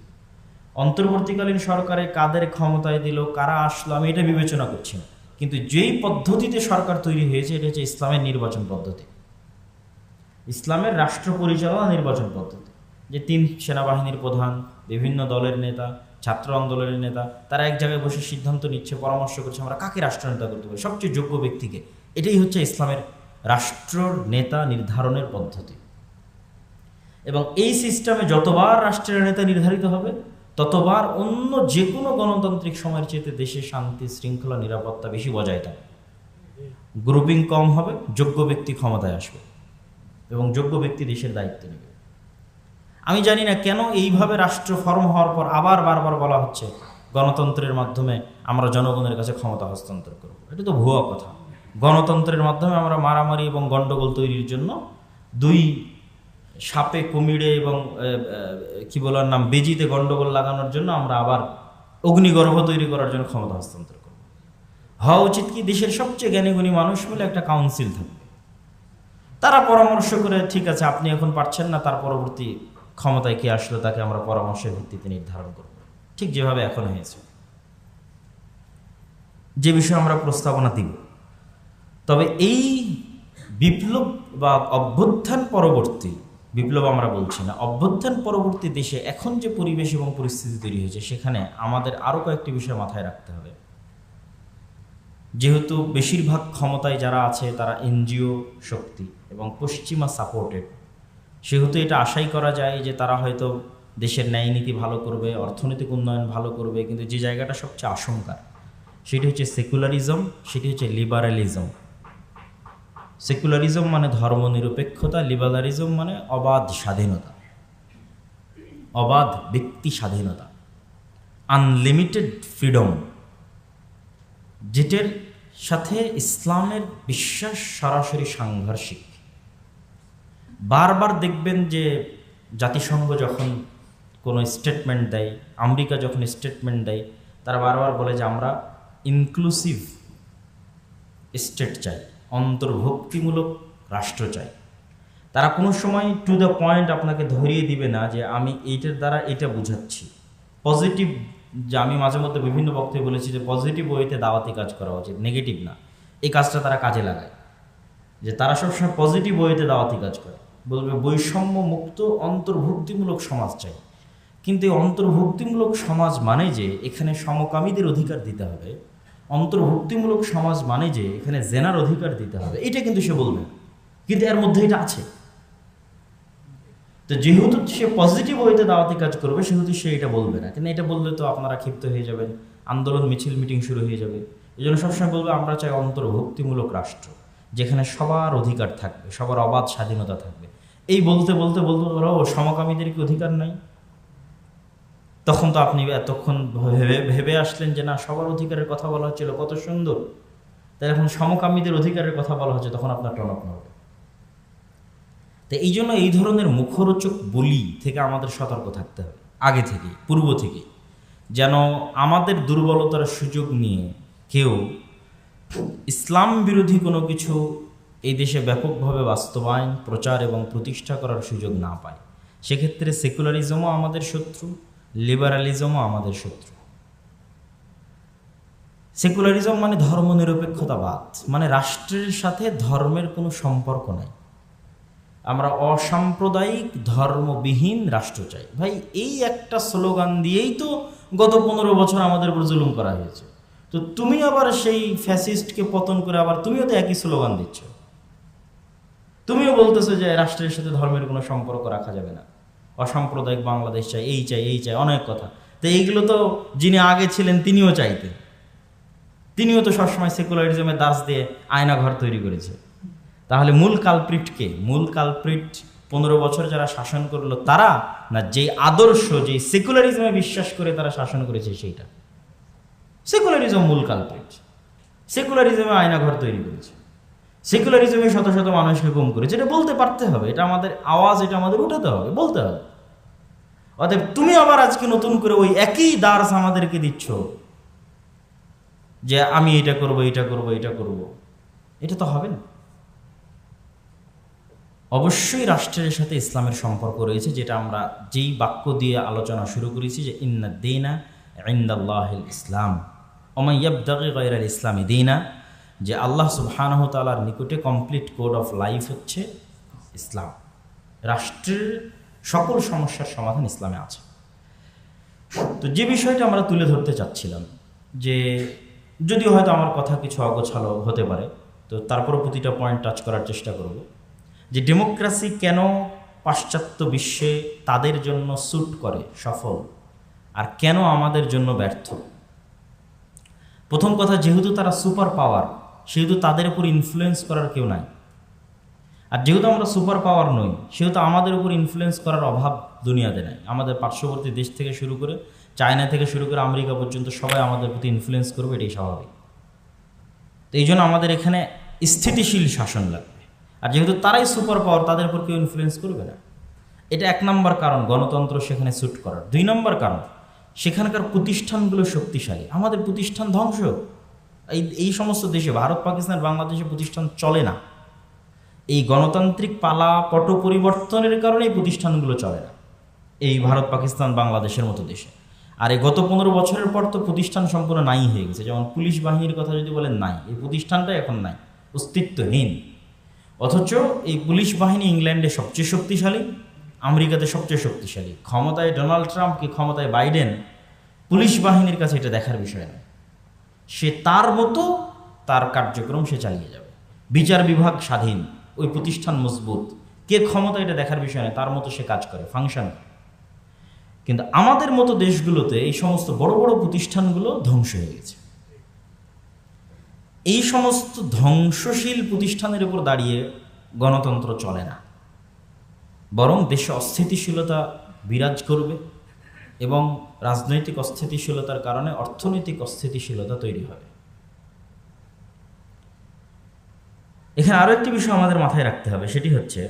অন্তর্বর্তীকালীন সরকারে কাদের ক্ষমতায় দিল, কারা আসলো, আমি এটা বিবেচনা করছি না। কিন্তু যেই পদ্ধতিতে সরকার তৈরি হয়েছে এটা হচ্ছে ইসলামের নির্বাচন পদ্ধতি, ইসলামের রাষ্ট্র পরিচালনা নির্বাচন পদ্ধতি। যে 3 সেনাবাহিনীর প্রধান, বিভিন্ন দলের নেতা, ছাত্র আন্দোলনের নেতা, তারা এক জায়গায় বসে সিদ্ধান্ত নিচ্ছে, পরামর্শ করছে আমরা কাকে রাষ্ট্রনেতা করতে পারি, সবচেয়ে যোগ্য ব্যক্তিকে। এটাই হচ্ছে ইসলামের রাষ্ট্র নেতা নির্ধারণের পদ্ধতি। এবং এই সিস্টেমে যতবার রাষ্ট্রের নেতা নির্ধারিত হবে ততবার অন্য যে কোনো গণতান্ত্রিক সময়ের চেয়ে দেশে শান্তি, শৃঙ্খলা, নিরাপত্তা বেশি বজায় থাকবে, গ্রুপিং কম হবে, যোগ্য ব্যক্তি ক্ষমতায় আসবে এবং যোগ্য ব্যক্তি দেশের দায়িত্ব নেবে। আমি জানি না কেন এইভাবে রাষ্ট্র ফর্ম হওয়ার পর আবার বারবার বলা হচ্ছে গণতন্ত্রের মাধ্যমে আমরা জনগণের কাছে ক্ষমতা হস্তান্তর করব। এটা তো ভুয়া কথা। গণতন্ত্রের মাধ্যমে আমরা মারামারি এবং গণ্ডগোল তৈরির জন্য, দুই সাপে কুমিরে এবং কি বলার নাম বেজিতে গণ্ডগোল লাগানোর জন্য আমরা আবার অগ্নিগর্ভ তৈরি করার জন্য ক্ষমতা হস্তান্তর করব। হওয়া উচিত কি, দেশের সবচেয়ে জ্ঞানীগুণী মানুষ মিলে একটা কাউন্সিল থাকবে, তারা পরামর্শ করে ঠিক আছে আপনি এখন পারছেন না, তার পরবর্তী ক্ষমতায় কে আসলো তাকে আমরা পরামর্শের ভিত্তিতে নির্ধারণ করব, ঠিক যেভাবে এখন হয়েছে, যে বিষয়ে আমরা প্রস্তাবনা দিব। তবে এই বিপ্লব বা অভ্যুত্থান পরবর্তী, বিপ্লব আমরা বলছি না, অভ্যুত্থান পরবর্তী দেশে এখন যে পরিবেশ এবং পরিস্থিতি তৈরি হয়েছে সেখানে আমাদের আরও কয়েকটি বিষয় মাথায় রাখতে হবে। যেহেতু বেশিরভাগ ক্ষমতায় যারা আছে তারা এনজিও শক্তি এবং পশ্চিমা সাপোর্টেড, সেহেতু এটা আশাই করা যায় যে তারা হয়তো দেশের ন্যায় নীতি ভালো করবে, অর্থনৈতিক উন্নয়ন ভালো করবে, কিন্তু যে জায়গাটা সবচেয়ে আশঙ্কার সেটি হচ্ছে সেকুলারিজম, সেটি হচ্ছে লিবারালিজম। সেকুলারিজম মানে ধর্মনিরপেক্ষতা, লিবারালিজম মানে অবাধ স্বাধীনতা, অবাধ ব্যক্তি স্বাধীনতা, আনলিমিটেড ফ্রিডম, যেটার সাথে ইসলামের বিশ্বাস সরাসরি সাংঘর্ষিক। বারবার দেখবেন যে জাতিসংঘ যখন কোনো স্টেটমেন্ট দেয়, আমেরিকা যখন স্টেটমেন্ট দেয়, তারা বারবার বলে যে আমরা ইনক্লুসিভ স্টেট চাই, অন্তর্ভুক্তিমূলক রাষ্ট্র চাই। তারা কোনো সময় টু দ্য পয়েন্ট আপনাকে ধরিয়ে দিবে না যে আমি এইটার দ্বারা এটা বুঝাচ্ছি পজিটিভ। যে আমি মাঝে মধ্যে বিভিন্ন বক্তব্যে বলেছি যে পজিটিভ ওয়েতে দাওয়াতি কাজ করা উচিত, নেগেটিভ না। এই কাজটা তারা কাজে লাগায়, যে তারা সবসময় পজিটিভ ওয়েতে দাওয়াতি কাজ করে, বলবে বৈষম্য মুক্ত অন্তর্ভুক্তিমূলক সমাজ চাই। কিন্তু এই অন্তর্ভুক্তিমূলক সমাজ মানে যে এখানে সমকামীদের অধিকার দিতে হবে, অন্তর্ভুক্তিমূলক সমাজ মানে যে এখানে জেনার অধিকার দিতে হবে, এটা কিন্তু সে বলবে না, কিন্তু এর মধ্যে এটা আছে। তো যেহেতু সে পজিটিভ ওয়েতে দাওয়াতি কাজ করবে সেহেতু সে এটা বলবে না, কিন্তু এটা বললে তো আপনারা ক্ষিপ্ত হয়ে যাবেন, আন্দোলন মিছিল মিটিং শুরু হয়ে যাবে। এই জন্য সবসময় বলবে আমরা চাই অন্তর্ভুক্তিমূলক রাষ্ট্র, যেখানে সবার অধিকার থাকবে, সবার অবাধ স্বাধীনতা থাকবে। এই বলতে বলতে বলতে বলো সমকামীদের কি অধিকার নাই? তখন তো আপনি এতক্ষণ ভেবে আসলেন যে না, সবার অধিকারের কথা বলা হচ্ছিল, কত সুন্দর, তাই এখন সমকামীদের অধিকারের কথা বলা হচ্ছে, তখন আপনার টনক নড়বে। তো এই জন্য এই ধরনের মুখরোচক বলি থেকে আমাদের সতর্ক থাকতে হবে আগে থেকে, পূর্ব থেকে, যেন আমাদের দুর্বলতার সুযোগ নিয়ে কেউ ইসলাম বিরোধী কোনো কিছু এই দেশে ব্যাপকভাবে বাস্তবায়ন, প্রচার এবং প্রতিষ্ঠা করার সুযোগ না পায়। সেক্ষেত্রে সেকুলারিজমও আমাদের শত্রু, লিবারালিজমও আমাদের শত্রু। সেকুলারিজম মানে ধর্মনিরপেক্ষতাবাদ, মানে রাষ্ট্রের সাথে ধর্মের কোনো সম্পর্ক নাই। আমরা অসাম্প্রদায়িক ধর্মবিহীন রাষ্ট্র চাই। ভাই, এই একটা স্লোগান দিয়েই তো গত 15 বছর আমাদের উপর জুলুম করা হয়েছে। তো তুমি আবার সেই ফ্যাসিস্টকে পতন করে আবার তুমিও তো একই স্লোগান দিচ্ছ, তুমিও বলতেছো যে রাষ্ট্রের সাথে ধর্মের কোনো সম্পর্ক রাখা যাবে না, অসাম্প্রদায়িক বাংলাদেশ চাই, এই চাই, এই চাই, অনেক কথা। তো এইগুলো তো যিনি আগে ছিলেন তিনিও চাইতেন, তিনিও তো সবসময় সেকুলারিজমের দাস দিয়ে আয়না ঘর তৈরি করেছে। তাহলে মূল কালপ্রিট কে? মূল কালপ্রিট 15 বছর যারা শাসন করলো তারা, না যে আদর্শ, যে সেকুলারিজমে বিশ্বাস করে তারা শাসন করেছে সেইটা? সেকুলারিজম মূল কালপ্রিট। সেকুলারিজমে আয়না ঘর তৈরি করেছে, সেকুলারিজমে শত শত মানুষকে গুম করেছে। এটা বলতে পারতে হবে, এটা আমাদের আওয়াজ, এটা আমাদের উঠাতে হবে, বলতে হবে। অতএব তুমি আবার আজকে নতুন করে ওই একই দার্স আমাদেরকে দিচ্ছ যে আমি এটা করব, এটা করব, এটা করব, এটা তো হবে না। অবশ্যই রাষ্ট্রের সাথে ইসলামের সম্পর্ক রয়েছে, যেটা আমরা যেই বাক্য দিয়ে আলোচনা শুরু করেছি যে ইন্না দীনা ইনদাল্লাহিল ইসলাম ওয়া মান ইয়াবতাগি গায়রাল ইসলামি দীনা, যে আল্লাহ সুবহানাহু ওয়া তাআলার নিকটে কমপ্লিট কোড অফ লাইফ হচ্ছে ইসলাম। রাষ্ট্রের সকল সমস্যার সমাধান ইসলামে আছে। তো যে বিষয়টা আমরা তুলে ধরতে চাচ্ছিলাম, যে যদিও হয়তো আমার কথা কিছু অগোছালো হতে পারে, তো তারপরও প্রতিটা পয়েন্ট টাচ করার চেষ্টা করব, যে ডেমোক্রেসি কেন পাশ্চাত্য বিশ্বে তাদের জন্য স্যুট করে, সফল, আর কেন আমাদের জন্য ব্যর্থ। প্রথম কথা, যেহেতু তারা সুপার পাওয়ার, সেহেতু তাদের উপর ইনফ্লুয়েন্স করার কেউ নাই। আর যেহেতু আমরা সুপার পাওয়ার নই, সেহেতু আমাদের উপর ইনফ্লুয়েন্স করার অভাব দুনিয়াতে নাই। আমাদের পার্শ্ববর্তী দেশ থেকে শুরু করে, চায়না থেকে শুরু করে আমেরিকা পর্যন্ত সবাই আমাদের প্রতি ইনফ্লুয়েন্স করবে, এটাই স্বাভাবিক। তো এই জন্য আমাদের এখানে স্থিতিশীল শাসন লাগবে। আর যেহেতু তারাই সুপার পাওয়ার, তাদের উপর কেউ ইনফ্লুয়েন্স করবে না। এটা 1 নম্বর কারণ গণতন্ত্র সেখানে স্যুট করার। 2 নম্বর কারণ, সেখানকার প্রতিষ্ঠানগুলো শক্তিশালী। আমাদের প্রতিষ্ঠান ধ্বংস। এই সমস্ত দেশে, ভারত, পাকিস্তান, বাংলাদেশে প্রতিষ্ঠান চলে না। এই গণতান্ত্রিক পালা পট পরিবর্তনের কারণে এই প্রতিষ্ঠানগুলো চলে না, এই ভারত, পাকিস্তান, বাংলাদেশের মতো দেশে। আর এই গত 15 বছরের পর তো প্রতিষ্ঠান সম্পূর্ণ নাই হয়ে গেছে। যেমন পুলিশ বাহিনীর কথা যদি বলেন, নাই, এই প্রতিষ্ঠানটা এখন নাই, অস্তিত্বহীন। অথচ এই পুলিশ বাহিনী ইংল্যান্ডে সবচেয়ে শক্তিশালী, আমেরিকাতে সবচেয়ে শক্তিশালী। ক্ষমতায় ডোনাল্ড ট্রাম্প কি ক্ষমতায় বাইডেন, পুলিশ বাহিনীর কাছে এটা দেখার বিষয় নয়। সে তার মতো তার কার্যক্রম সে চালিয়ে যাবে। বিচার বিভাগ স্বাধীন, ওই প্রতিষ্ঠান মজবুত, কে ক্ষমতা এটা দেখার বিষয় নয়, তার মতো সে কাজ করে, ফাংশন করে। কিন্তু আমাদের মতো দেশগুলোতে এই সমস্ত বড় বড় প্রতিষ্ঠানগুলো ধ্বংস হয়ে গেছে। এই সমস্ত ধ্বংসশীল প্রতিষ্ঠানের উপর দাঁড়িয়ে গণতন্ত্র চলে না, বরং দেশে অস্থিতিশীলতা বিরাজ করবে এবং রাজনৈতিক অস্থিতিশীলতার কারণে অর্থনৈতিক অস্থিতিশীলতা তৈরি হবে। এখানে আরো একটি বিষয় আমাদের মাথায় রাখতে হবে, সেটি হচ্ছে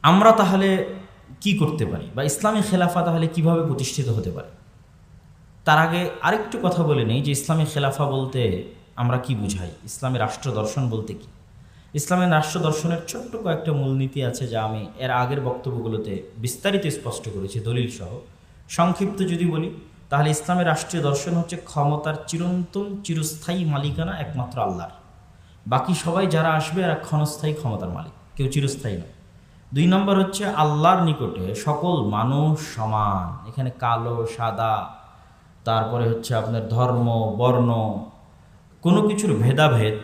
আমরা তাহলে কি করতে পারি, বা ইসলামী খেলাফা তাহলে কিভাবে প্রতিষ্ঠিত হতে পারে। তার আগে আরেকটু কথা বলে নেই যে ইসলামী খেলাফা বলতে আমরা কি বুঝাই, ইসলামী রাষ্ট্র দর্শন বলতে কি। ইসলামের রাষ্ট্র দর্শনের ছোট্ট কয়েকটা মূলনীতি আছে, যা আমি এর আগের বক্তব্যগুলোতে বিস্তারিত স্পষ্ট করেছি দলিল সহ। সংক্ষিপ্ত যদি বলি তাহলে ইসলামের রাষ্ট্রীয় দর্শন হচ্ছে ক্ষমতার চিরন্তন চিরস্থায়ী মালিকানা একমাত্র আল্লাহর, বাকি সবাই যারা আসবে এরা ক্ষণস্থায়ী ক্ষমতার মালিক, কেউ চিরস্থায়ী নয়। 2 নম্বর হচ্ছে আল্লাহর নিকটে সকল মানুষ সমান, এখানে কালো সাদা, তারপরে হচ্ছে আপনার ধর্ম বর্ণ, কোনো কিছুর ভেদাভেদ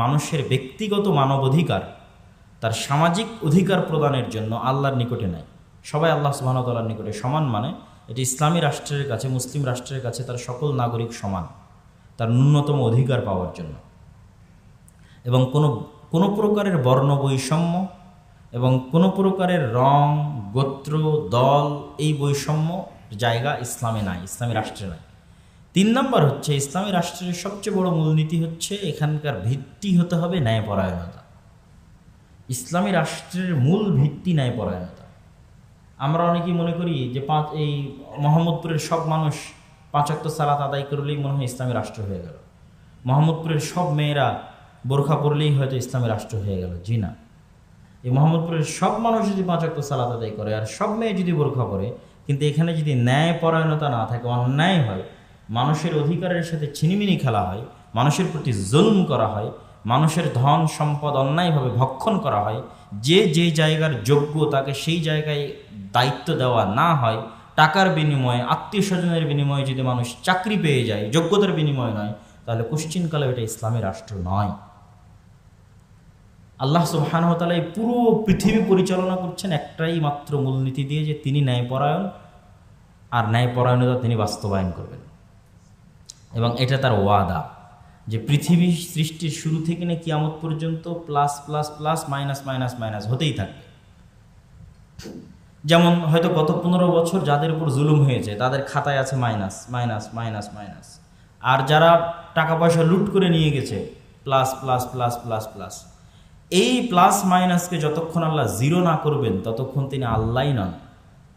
মানুষের ব্যক্তিগত মানবাধিকার, তার সামাজিক অধিকার প্রদানের জন্য আল্লাহর নিকটে নাই। সবাই আল্লাহ সুবহানাহু ওয়া তাআলার নিকটে সমান, মানে এটি ইসলামী রাষ্ট্রের কাছে, মুসলিম রাষ্ট্রের কাছে তার সকল নাগরিক সমান তার ন্যূনতম অধিকার পাওয়ার জন্য। এবং কোনো প্রকারের বর্ণ বৈষম্য এবং কোনো প্রকারের রং, গোত্র, দল, এই বৈষম্য জায়গা ইসলামে নাই, ইসলামী রাষ্ট্রে নাই। 3 নম্বর হচ্ছে ইসলামী রাষ্ট্রের সবচেয়ে বড় মূলনীতি হচ্ছে এখানকার ভিত্তি হতে হবে ন্যায়পরায়ণতা। ইসলামী রাষ্ট্রের মূল ভিত্তি ন্যায়পরায়ণতা। আমরা অনেকেই মনে করি যে এই মোহাম্মদপুরের সব মানুষ 5 ওয়াক্ত সালাত আদায় করলেই মনে হয় ইসলামী রাষ্ট্র হয়ে গেল, মোহাম্মদপুরের সব মেয়েরা বোরখা পরলেই হয়তো ইসলামী রাষ্ট্র হয়ে গেল। জি না, এই মোহাম্মদপুরের সব মানুষ যদি 5 ওয়াক্ত সালাত আদায় করে আর সব মেয়ে যদি বোরখা পরে, কিন্তু এখানে যদি ন্যায়পরায়ণতা না থাকে, অন্যায় হয়, মানুষের অধিকারের সাথে ছিনিমিনি খেলা হয়, মানুষের প্রতি জুলুম করা হয়, মানুষের ধন সম্পদ অন্যায়ভাবে ভক্ষণ করা হয়, যে যে জায়গার যোগ্য তাকে সেই জায়গায় দায়িত্ব দেওয়া না হয়, টাকার বিনিময়ে, আত্মীয় স্বজনের বিনিময়ে যদি মানুষ চাকরি পেয়ে যায়, যোগ্যতার বিনিময়ে নয়, তাহলে কোশ্চিনকালে এটা ইসলামী রাষ্ট্র নয়। আল্লাহ সুবহানাহু ওয়া তাআলা এই পুরো পৃথিবী পরিচালনা করছেন একটাই মাত্র মূলনীতি দিয়ে, যে তিনি ন্যায়পরায়ণ, আর ন্যায়পরায়ণতা তিনি বাস্তবায়ন করবেন। এবং এটা তার ওয়াদা যে পৃথিবী সৃষ্টির শুরু থেকে না কিয়ামত পর্যন্ত plus plus plus minus minus minus হতেই থাকবে। যেমন হয়তো গত 15 বছর যাদের উপর জুলুম হয়েছে তাদের খাতায় আছে মাইনাস মাইনাস মাইনাস মাইনাস, আর যারা টাকা পয়সা লুট করে নিয়ে গেছে plus plus plus plus plus. এই প্লাস মাইনাসকে যতক্ষণ আল্লাহ জিরো না করবেন ততক্ষণ তিনি আল্লাহই নন,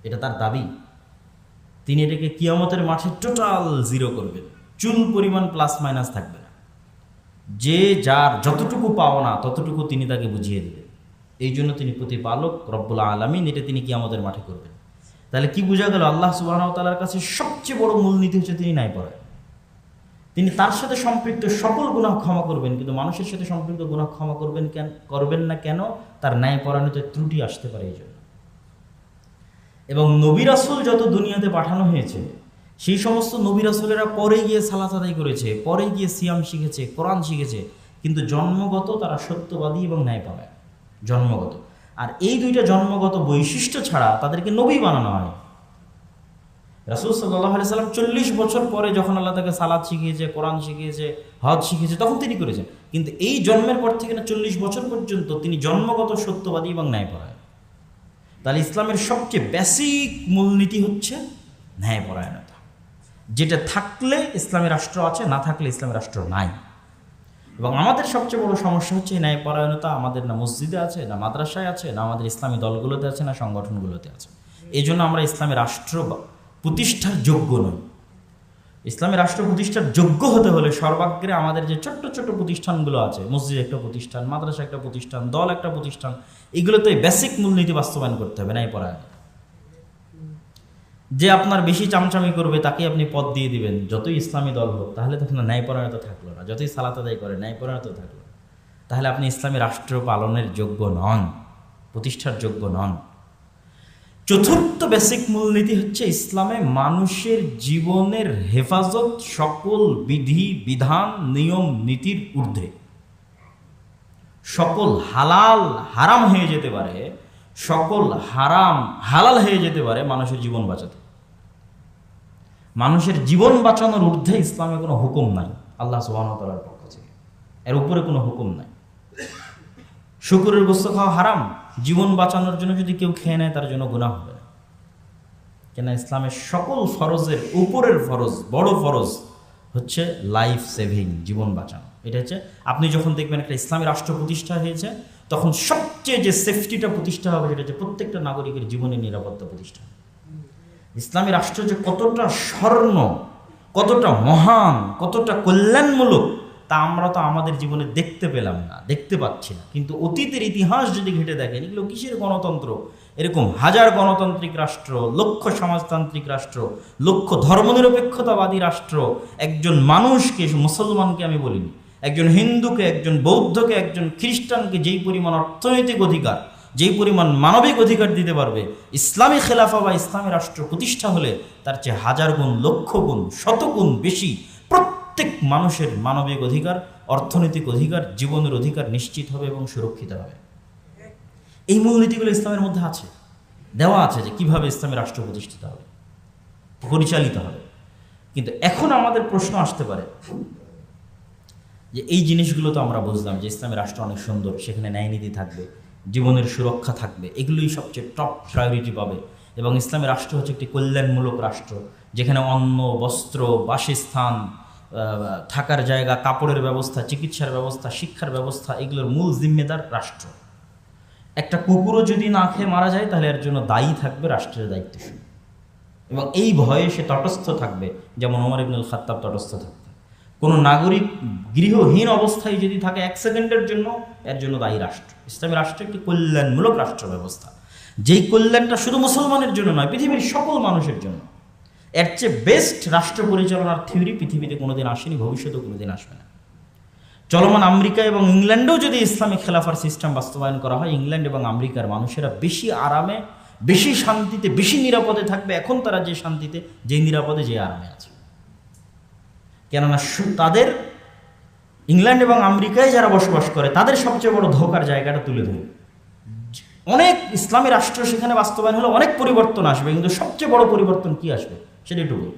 এটা তার দাবি। তিনি এটাকে কিয়ামতের মাঠে টোটাল জিরো করবেন, চুল পরিমাণ প্লাস মাইনাস থাকবে না। যে যার যতটুকু পাওনা ততটুকু তিনি তাকে বুঝিয়ে দেবেন। এই জন্য তিনি প্রতিপালক রব্বুল আলামিন, এটা তিনি কিয়ামতের মাঠে করবেন। তাহলে কি বোঝা গেল? আল্লাহ সুবহানাহু ওয়া তাআলার কাছে সবচেয়ে বড় মূলনীতি হচ্ছে তিনি ন্যায়পরায়ণ। তিনি তার সাথে সম্পৃক্ত সকল গুনাহ ক্ষমা করবেন, কিন্তু মানুষের সাথে সম্পৃক্ত গুনাহ ক্ষমা করবেন না কেন? তার ন্যায়পরায়ণতায় ত্রুটি আসতে পারে এই জন্য। এবং নবী রাসূল যত দুনিয়াতে পাঠানো হয়েছে, সেই সমস্ত নবী রাসূলেরা পরে গিয়ে সালাত আদায় করেছে, পরে গিয়ে সিয়াম শিখেছে, কোরআন শিখেছে, কিন্তু জন্মগত তারা সত্যবাদী এবং ন্যায়পরায়ণ, জন্মগত। আর এই দুইটা জন্মগত বৈশিষ্ট্য ছাড়া তাদেরকে নবী বানানো হয়। রাসূল সাল্লাল্লাহু আলাইহি সাল্লাম 40 বছর পরে যখন আল্লাহ তাকে সালাত শিখিয়েছে, কোরআন শিখিয়েছে, হজ শিখিয়েছে, তখন তিনি করেছেন। কিন্তু এই জন্মের পর থেকে না 40 বছর পর্যন্ত তিনি জন্মগত সত্যবাদী এবং ন্যায়পরায়ণ। তাহলে ইসলামের সবচেয়ে বেসিক মূলনীতি হচ্ছে ন্যায়পরায়ণতা, যেটা থাকলে ইসলামী রাষ্ট্র আছে, না থাকলে ইসলামী রাষ্ট্র নাই। এবং আমাদের সবচেয়ে বড় সমস্যা হচ্ছে এই ন্যায়পরায়ণতা আমাদের না মসজিদে আছে, না মাদ্রাসায় আছে, না আমাদের ইসলামী দলগুলোতে আছে, না সংগঠনগুলোতে আছে। এই জন্য আমরা ইসলামী রাষ্ট্র প্রতিষ্ঠার যোগ্য নই। ইসলামী রাষ্ট্র প্রতিষ্ঠার যোগ্য হতে হলে সর্বাগ্রে আমাদের যে ছোট্ট ছোট্ট প্রতিষ্ঠানগুলো আছে, মসজিদ একটা প্রতিষ্ঠান, মাদ্রাসা একটা প্রতিষ্ঠান, দল একটা প্রতিষ্ঠান, এগুলোতে বেসিক মূলনীতি বাস্তবায়ন করতে হবে ন্যায়পরায়ণ। যে আপনার বেশি চামচামি করবে তাকে আপনি পদ দিয়ে দিবেন, যতই ইসলামী দল হোক, তাহলে তখন ন্যায়পরায়ণতা থাকলো না। যতই সালাত আদায় করে ন্যায়পরায়ণতা থাকলো, তাহলে আপনি ইসলামী রাষ্ট্র পালনের যোগ্য নন, প্রতিষ্ঠার যোগ্য নন। চতুর্থ বেসিক মূলনীতি হচ্ছে ইসলামে মানুষের জীবনের হেফাজত সকল বিধি বিধান নিয়ম নীতির ঊর্ধ্বে। সকল হালাল হারাম হয়ে যেতে পারে, সকল হারাম হালাল হয়ে যেতে পারে মানুষের জীবন বাঁচাতে। মানুষের জীবন বাঁচানোর ঊর্ধ্বে ইসলামে কোনো হুকুম নাই আল্লাহ সুবহানাহু ওয়া তাআলার পক্ষ থেকে, এর উপরে কোনো হুকুম নাই। শুকরের গোশত খাওয়া হারাম, জীবন বাঁচানোর জন্য যদি কেউ খেয়ে নেয় তার জন্য গুনাহ হবে না। কেন ইসলামের সকল ফরজের উপরের ফরজ, বড় ফরজ হচ্ছে লাইফ সেভিং, জীবন বাঁচানো। এটা হচ্ছে আপনি যখন দেখবেন একটা ইসলামী রাষ্ট্র প্রতিষ্ঠা হয়েছে, তখন সবচেয়ে যে সেফটিটা প্রতিষ্ঠা হবে সেটা হচ্ছে প্রত্যেকটা নাগরিকের জীবনের নিরাপত্তা প্রতিষ্ঠা। ইসলামী রাষ্ট্র যে কতটা স্বর্ণ, কতটা মহান, কতটা কল্যাণমূলক, তা আমরা তো আমাদের জীবনে দেখতে পেলাম না, দেখতে পাচ্ছি না। কিন্তু অতীতের ইতিহাস যদি ঘেটে দেখেন, এগুলো কিসের গণতন্ত্র, এরকম হাজার গণতান্ত্রিক রাষ্ট্র, লক্ষ সমাজতান্ত্রিক রাষ্ট্র, লক্ষ ধর্মনিরপেক্ষতাবাদী রাষ্ট্র, একজন মানুষকে, মুসলমানকে আমি বলিনি, একজন হিন্দুকে, একজন বৌদ্ধকে, একজন খ্রিস্টানকে যেই পরিমাণ অর্থনৈতিক অধিকার, যেই পরিমাণ মানবিক অধিকার দিতে পারবে, ইসলামী খেলাফা বা ইসলামী রাষ্ট্র প্রতিষ্ঠা হলে তার চেয়ে হাজার গুণ, লক্ষ গুণ, শতগুণ বেশি প্রত্যেক মানুষের মানবিক অধিকার, অর্থনৈতিক অধিকার, জীবনের অধিকার নিশ্চিত হবে এবং সুরক্ষিত হবে। এই মূলনীতিগুলো ইসলামের মধ্যে আছে, দেওয়া আছে যে কিভাবে ইসলামী রাষ্ট্র প্রতিষ্ঠিত হবে, পরিচালিত হবে। কিন্তু এখন আমাদের প্রশ্ন আসতে পারে যে এই জিনিসগুলো তো আমরা বুঝলাম যে ইসলামী রাষ্ট্র অনেক সুন্দর, সেখানে ন্যায়নীতি থাকবে, জীবনের সুরক্ষা থাকবে, এগুলোই সবচেয়ে টপ প্রায়োরিটি পাবে। এবং ইসলামী রাষ্ট্র হচ্ছে একটি কল্যাণমূলক রাষ্ট্র, যেখানে অন্ন, বস্ত্র, বাসস্থান, থাকার জায়গা, কাপড়ের ব্যবস্থা, চিকিৎসার ব্যবস্থা, শিক্ষার ব্যবস্থা, এগুলোর মূল জিম্মেদার রাষ্ট্র। একটা কুকুরও যদি না খেয়ে মারা যায় তাহলে এর জন্য দায়ী থাকবে রাষ্ট্রের দায়িত্বশীল, এবং এই ভয়ে সে তটস্থ থাকবে, যেমন ওমর ইবনুল খাত্তাব তটস্থ থাকতেন। কোনো নাগরিক গৃহহীন অবস্থায় যদি থাকে 1 সেকেন্ডের জন্য, এর জন্য দায়ী রাষ্ট্র। ইসলামী রাষ্ট্র একটি কল্যাণমূলক রাষ্ট্র ব্যবস্থা, যেই কল্যাণটা শুধু মুসলমানের জন্য নয়, পৃথিবীর সকল মানুষের জন্য। এর চেয়ে বেস্ট রাষ্ট্র পরিচালনার থিওরি পৃথিবীতে কোনোদিন আসেনি, ভবিষ্যতেও কোনোদিন আসবে না। চলমান আমেরিকা এবং ইংল্যান্ডেও যদি ইসলামিক খেলাফার সিস্টেম বাস্তবায়ন করা হয়, ইংল্যান্ড এবং আমেরিকার মানুষেরা বেশি আরামে, বেশি শান্তিতে, বেশি নিরাপদে থাকবে এখন তারা যে শান্তিতে, যে নিরাপদে, যে আরামে আছে। কেননা তাদের ইংল্যান্ড এবং আমেরিকায় যারা বসবাস করে তাদের সবচেয়ে বড় ধোঁকার জায়গাটা তুলে ধরে। অনেক ইসলামী রাষ্ট্র সেখানে বাস্তবায়ন হলে অনেক পরিবর্তন আসবে, কিন্তু সবচেয়ে বড় পরিবর্তন কি আসবে সেটা একটু বলি।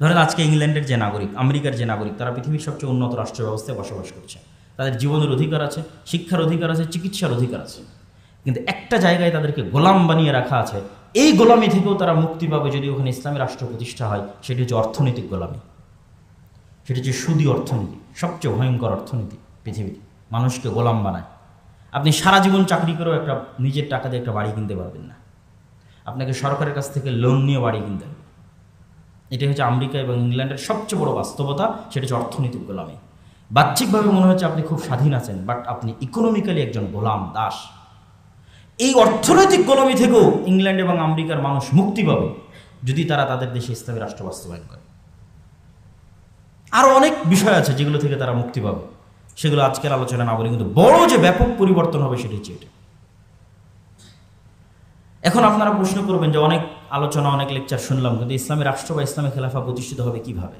ধরেন আজকে ইংল্যান্ডের যে নাগরিক, আমেরিকার যে নাগরিক, তারা পৃথিবীর সবচেয়ে উন্নত রাষ্ট্র ব্যবস্থায় বসবাস করছে, তাদের জীবনের অধিকার আছে, শিক্ষার অধিকার আছে, চিকিৎসার অধিকার আছে। কিন্তু একটা জায়গায় তাদেরকে গোলাম বানিয়ে রাখা আছে। এই গোলামি থেকেও তারা মুক্তি পাবে যদি ওখানে ইসলামী রাষ্ট্র প্রতিষ্ঠা হয়। সেটি হচ্ছে অর্থনৈতিক গোলামি, সেটি হচ্ছে সুদী অর্থনীতি, সবচেয়ে ভয়ঙ্কর অর্থনীতি পৃথিবীর, মানুষকে গোলাম বানায়। আপনি সারা জীবন চাকরি করেও একটা নিজের টাকা দিয়ে একটা বাড়ি কিনতে পারবেন না, আপনাকে সরকারের কাছ থেকে লোন নিয়ে বাড়ি কিনতে হবে। এটাই হচ্ছে আমেরিকা এবং ইংল্যান্ডের সবচেয়ে বড় বাস্তবতা, সেটা হচ্ছে অর্থনৈতিক গোলামি। বাহ্যিকভাবে মনে হচ্ছে আপনি খুব স্বাধীন আছেন, বাট আপনি ইকোনমিক্যালি একজন গোলাম, দাস। এই অর্থনৈতিক গোলামি থেকেও ইংল্যান্ড এবং আমেরিকার মানুষ মুক্তি পাবে যদি তারা তাদের দেশে ইসলামী রাষ্ট্র বাস্তবায়ন করে। আরও অনেক বিষয় আছে যেগুলো থেকে তারা মুক্তি পাবে, সেগুলো আজকের আলোচনা না বলি, কিন্তু বড় যে ব্যাপক পরিবর্তন হবে সেটা হচ্ছে এটা। এখন আপনারা প্রশ্ন করবেন যে অনেক আলোচনা, অনেক লেকচার শুনলাম, কিন্তু ইসলামী রাষ্ট্র বা ইসলামী খেলাফা প্রতিষ্ঠিত হবে কিভাবে?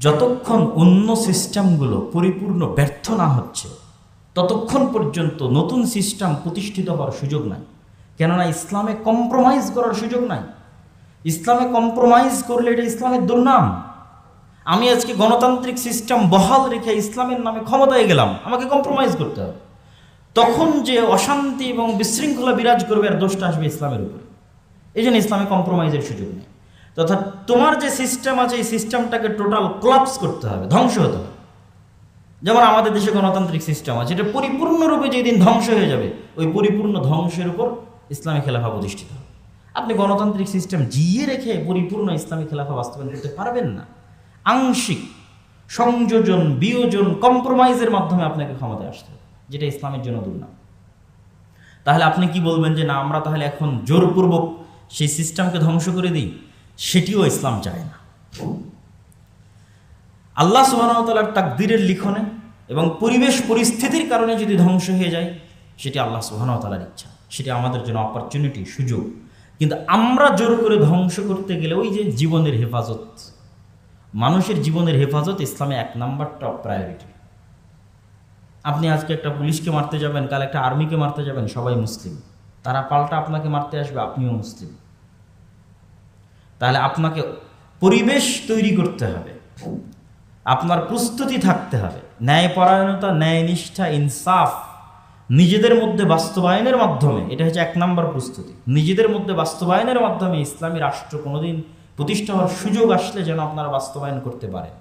যতক্ষণ অন্য সিস্টেমগুলো পরিপূর্ণ ব্যর্থ না হচ্ছে ততক্ষণ পর্যন্ত নতুন সিস্টেম প্রতিষ্ঠিত হওয়ার সুযোগ নাই। কেননা ইসলামে কম্প্রোমাইজ করার সুযোগ নাই। ইসলামে কম্প্রোমাইজ করলে এটা ইসলামের দুর্নাম। আমি আজকে গণতান্ত্রিক সিস্টেম বহাল রেখে ইসলামের নামে ক্ষমতায় গেলাম, আমাকে কম্প্রোমাইজ করতে হবে। তখন যে অশান্তি এবং বিশৃঙ্খলা বিরাজ করবে, আর দোষটা আসবে ইসলামের উপরে। এই জন্য ইসলামে কম্প্রোমাইজের সুযোগ নেই। তথা তোমার যে সিস্টেম আছে, এই সিস্টেমটাকে টোটাল কোলাপস করতে হবে, ধ্বংস হতে হবে। যেমন আমাদের দেশে গণতান্ত্রিক সিস্টেম আছে, এটা পরিপূর্ণরূপে যেদিন ধ্বংস হয়ে যাবে, ওই পরিপূর্ণ ধ্বংসের উপর ইসলামী খেলাফা প্রতিষ্ঠিত হবে। আপনি গণতান্ত্রিক সিস্টেম জিয়ে রেখে পরিপূর্ণ ইসলামী খেলাফা বাস্তবায়ন করতে পারবেন না। আংশিক সংযোজন, বিয়োজন, কম্প্রোমাইজের মাধ্যমে আপনাকে ক্ষমতায় আসতে হবে, যেটা ইসলামের জন্য দুর্নাম। তাহলে আপনি কি বলবেন যে না, আমরা তাহলে এখন জোরপূর্বক সেই সিস্টেমকে ধ্বংস করে দিই? সেটিও ইসলাম চায় না। আল্লাহ সুবহানাহু ওয়া তাআলার তাকদীরের লিখনে এবং পরিবেশ পরিস্থিতির কারণে যদি ধ্বংস হয়ে যায়, সেটি আল্লাহ সুবহানাহু ওয়া তাআলার ইচ্ছা, সেটা আমাদের জন্য অপরচুনিটি, সুযোগ। কিন্তু আমরা জোর করে ধ্বংস করতে গেলে ওই যে জীবনের হেফাজত, মানুষের জীবনের হেফাজত ইসলামে 1 নাম্বার টপ প্রায়োরিটি। আপনি আজকে একটা পুলিশকে মারতে যাবেন, কাল একটা আর্মিকে মারতে যাবেন, সবাই মুসলিম, তারা পাল্টা আপনাকে মারতে আসবে, আপনিও মুসলিম। তাহলে আপনাকে পরিবেশ তৈরি করতে হবে, আপনার প্রস্তুতি থাকতে হবে, ন্যায়পরায়ণতা, ন্যায়নিষ্ঠা, ইনসাফ নিজেদের মধ্যে বাস্তবায়নের মাধ্যমে, এটা হচ্ছে 1 নম্বর প্রস্তুতি। নিজেদের মধ্যে বাস্তবায়নের মাধ্যমে ইসলামী রাষ্ট্র কোনোদিন প্রতিষ্ঠা হওয়ার সুযোগ আসলে যেন আপনারা বাস্তবায়ন করতে পারেন।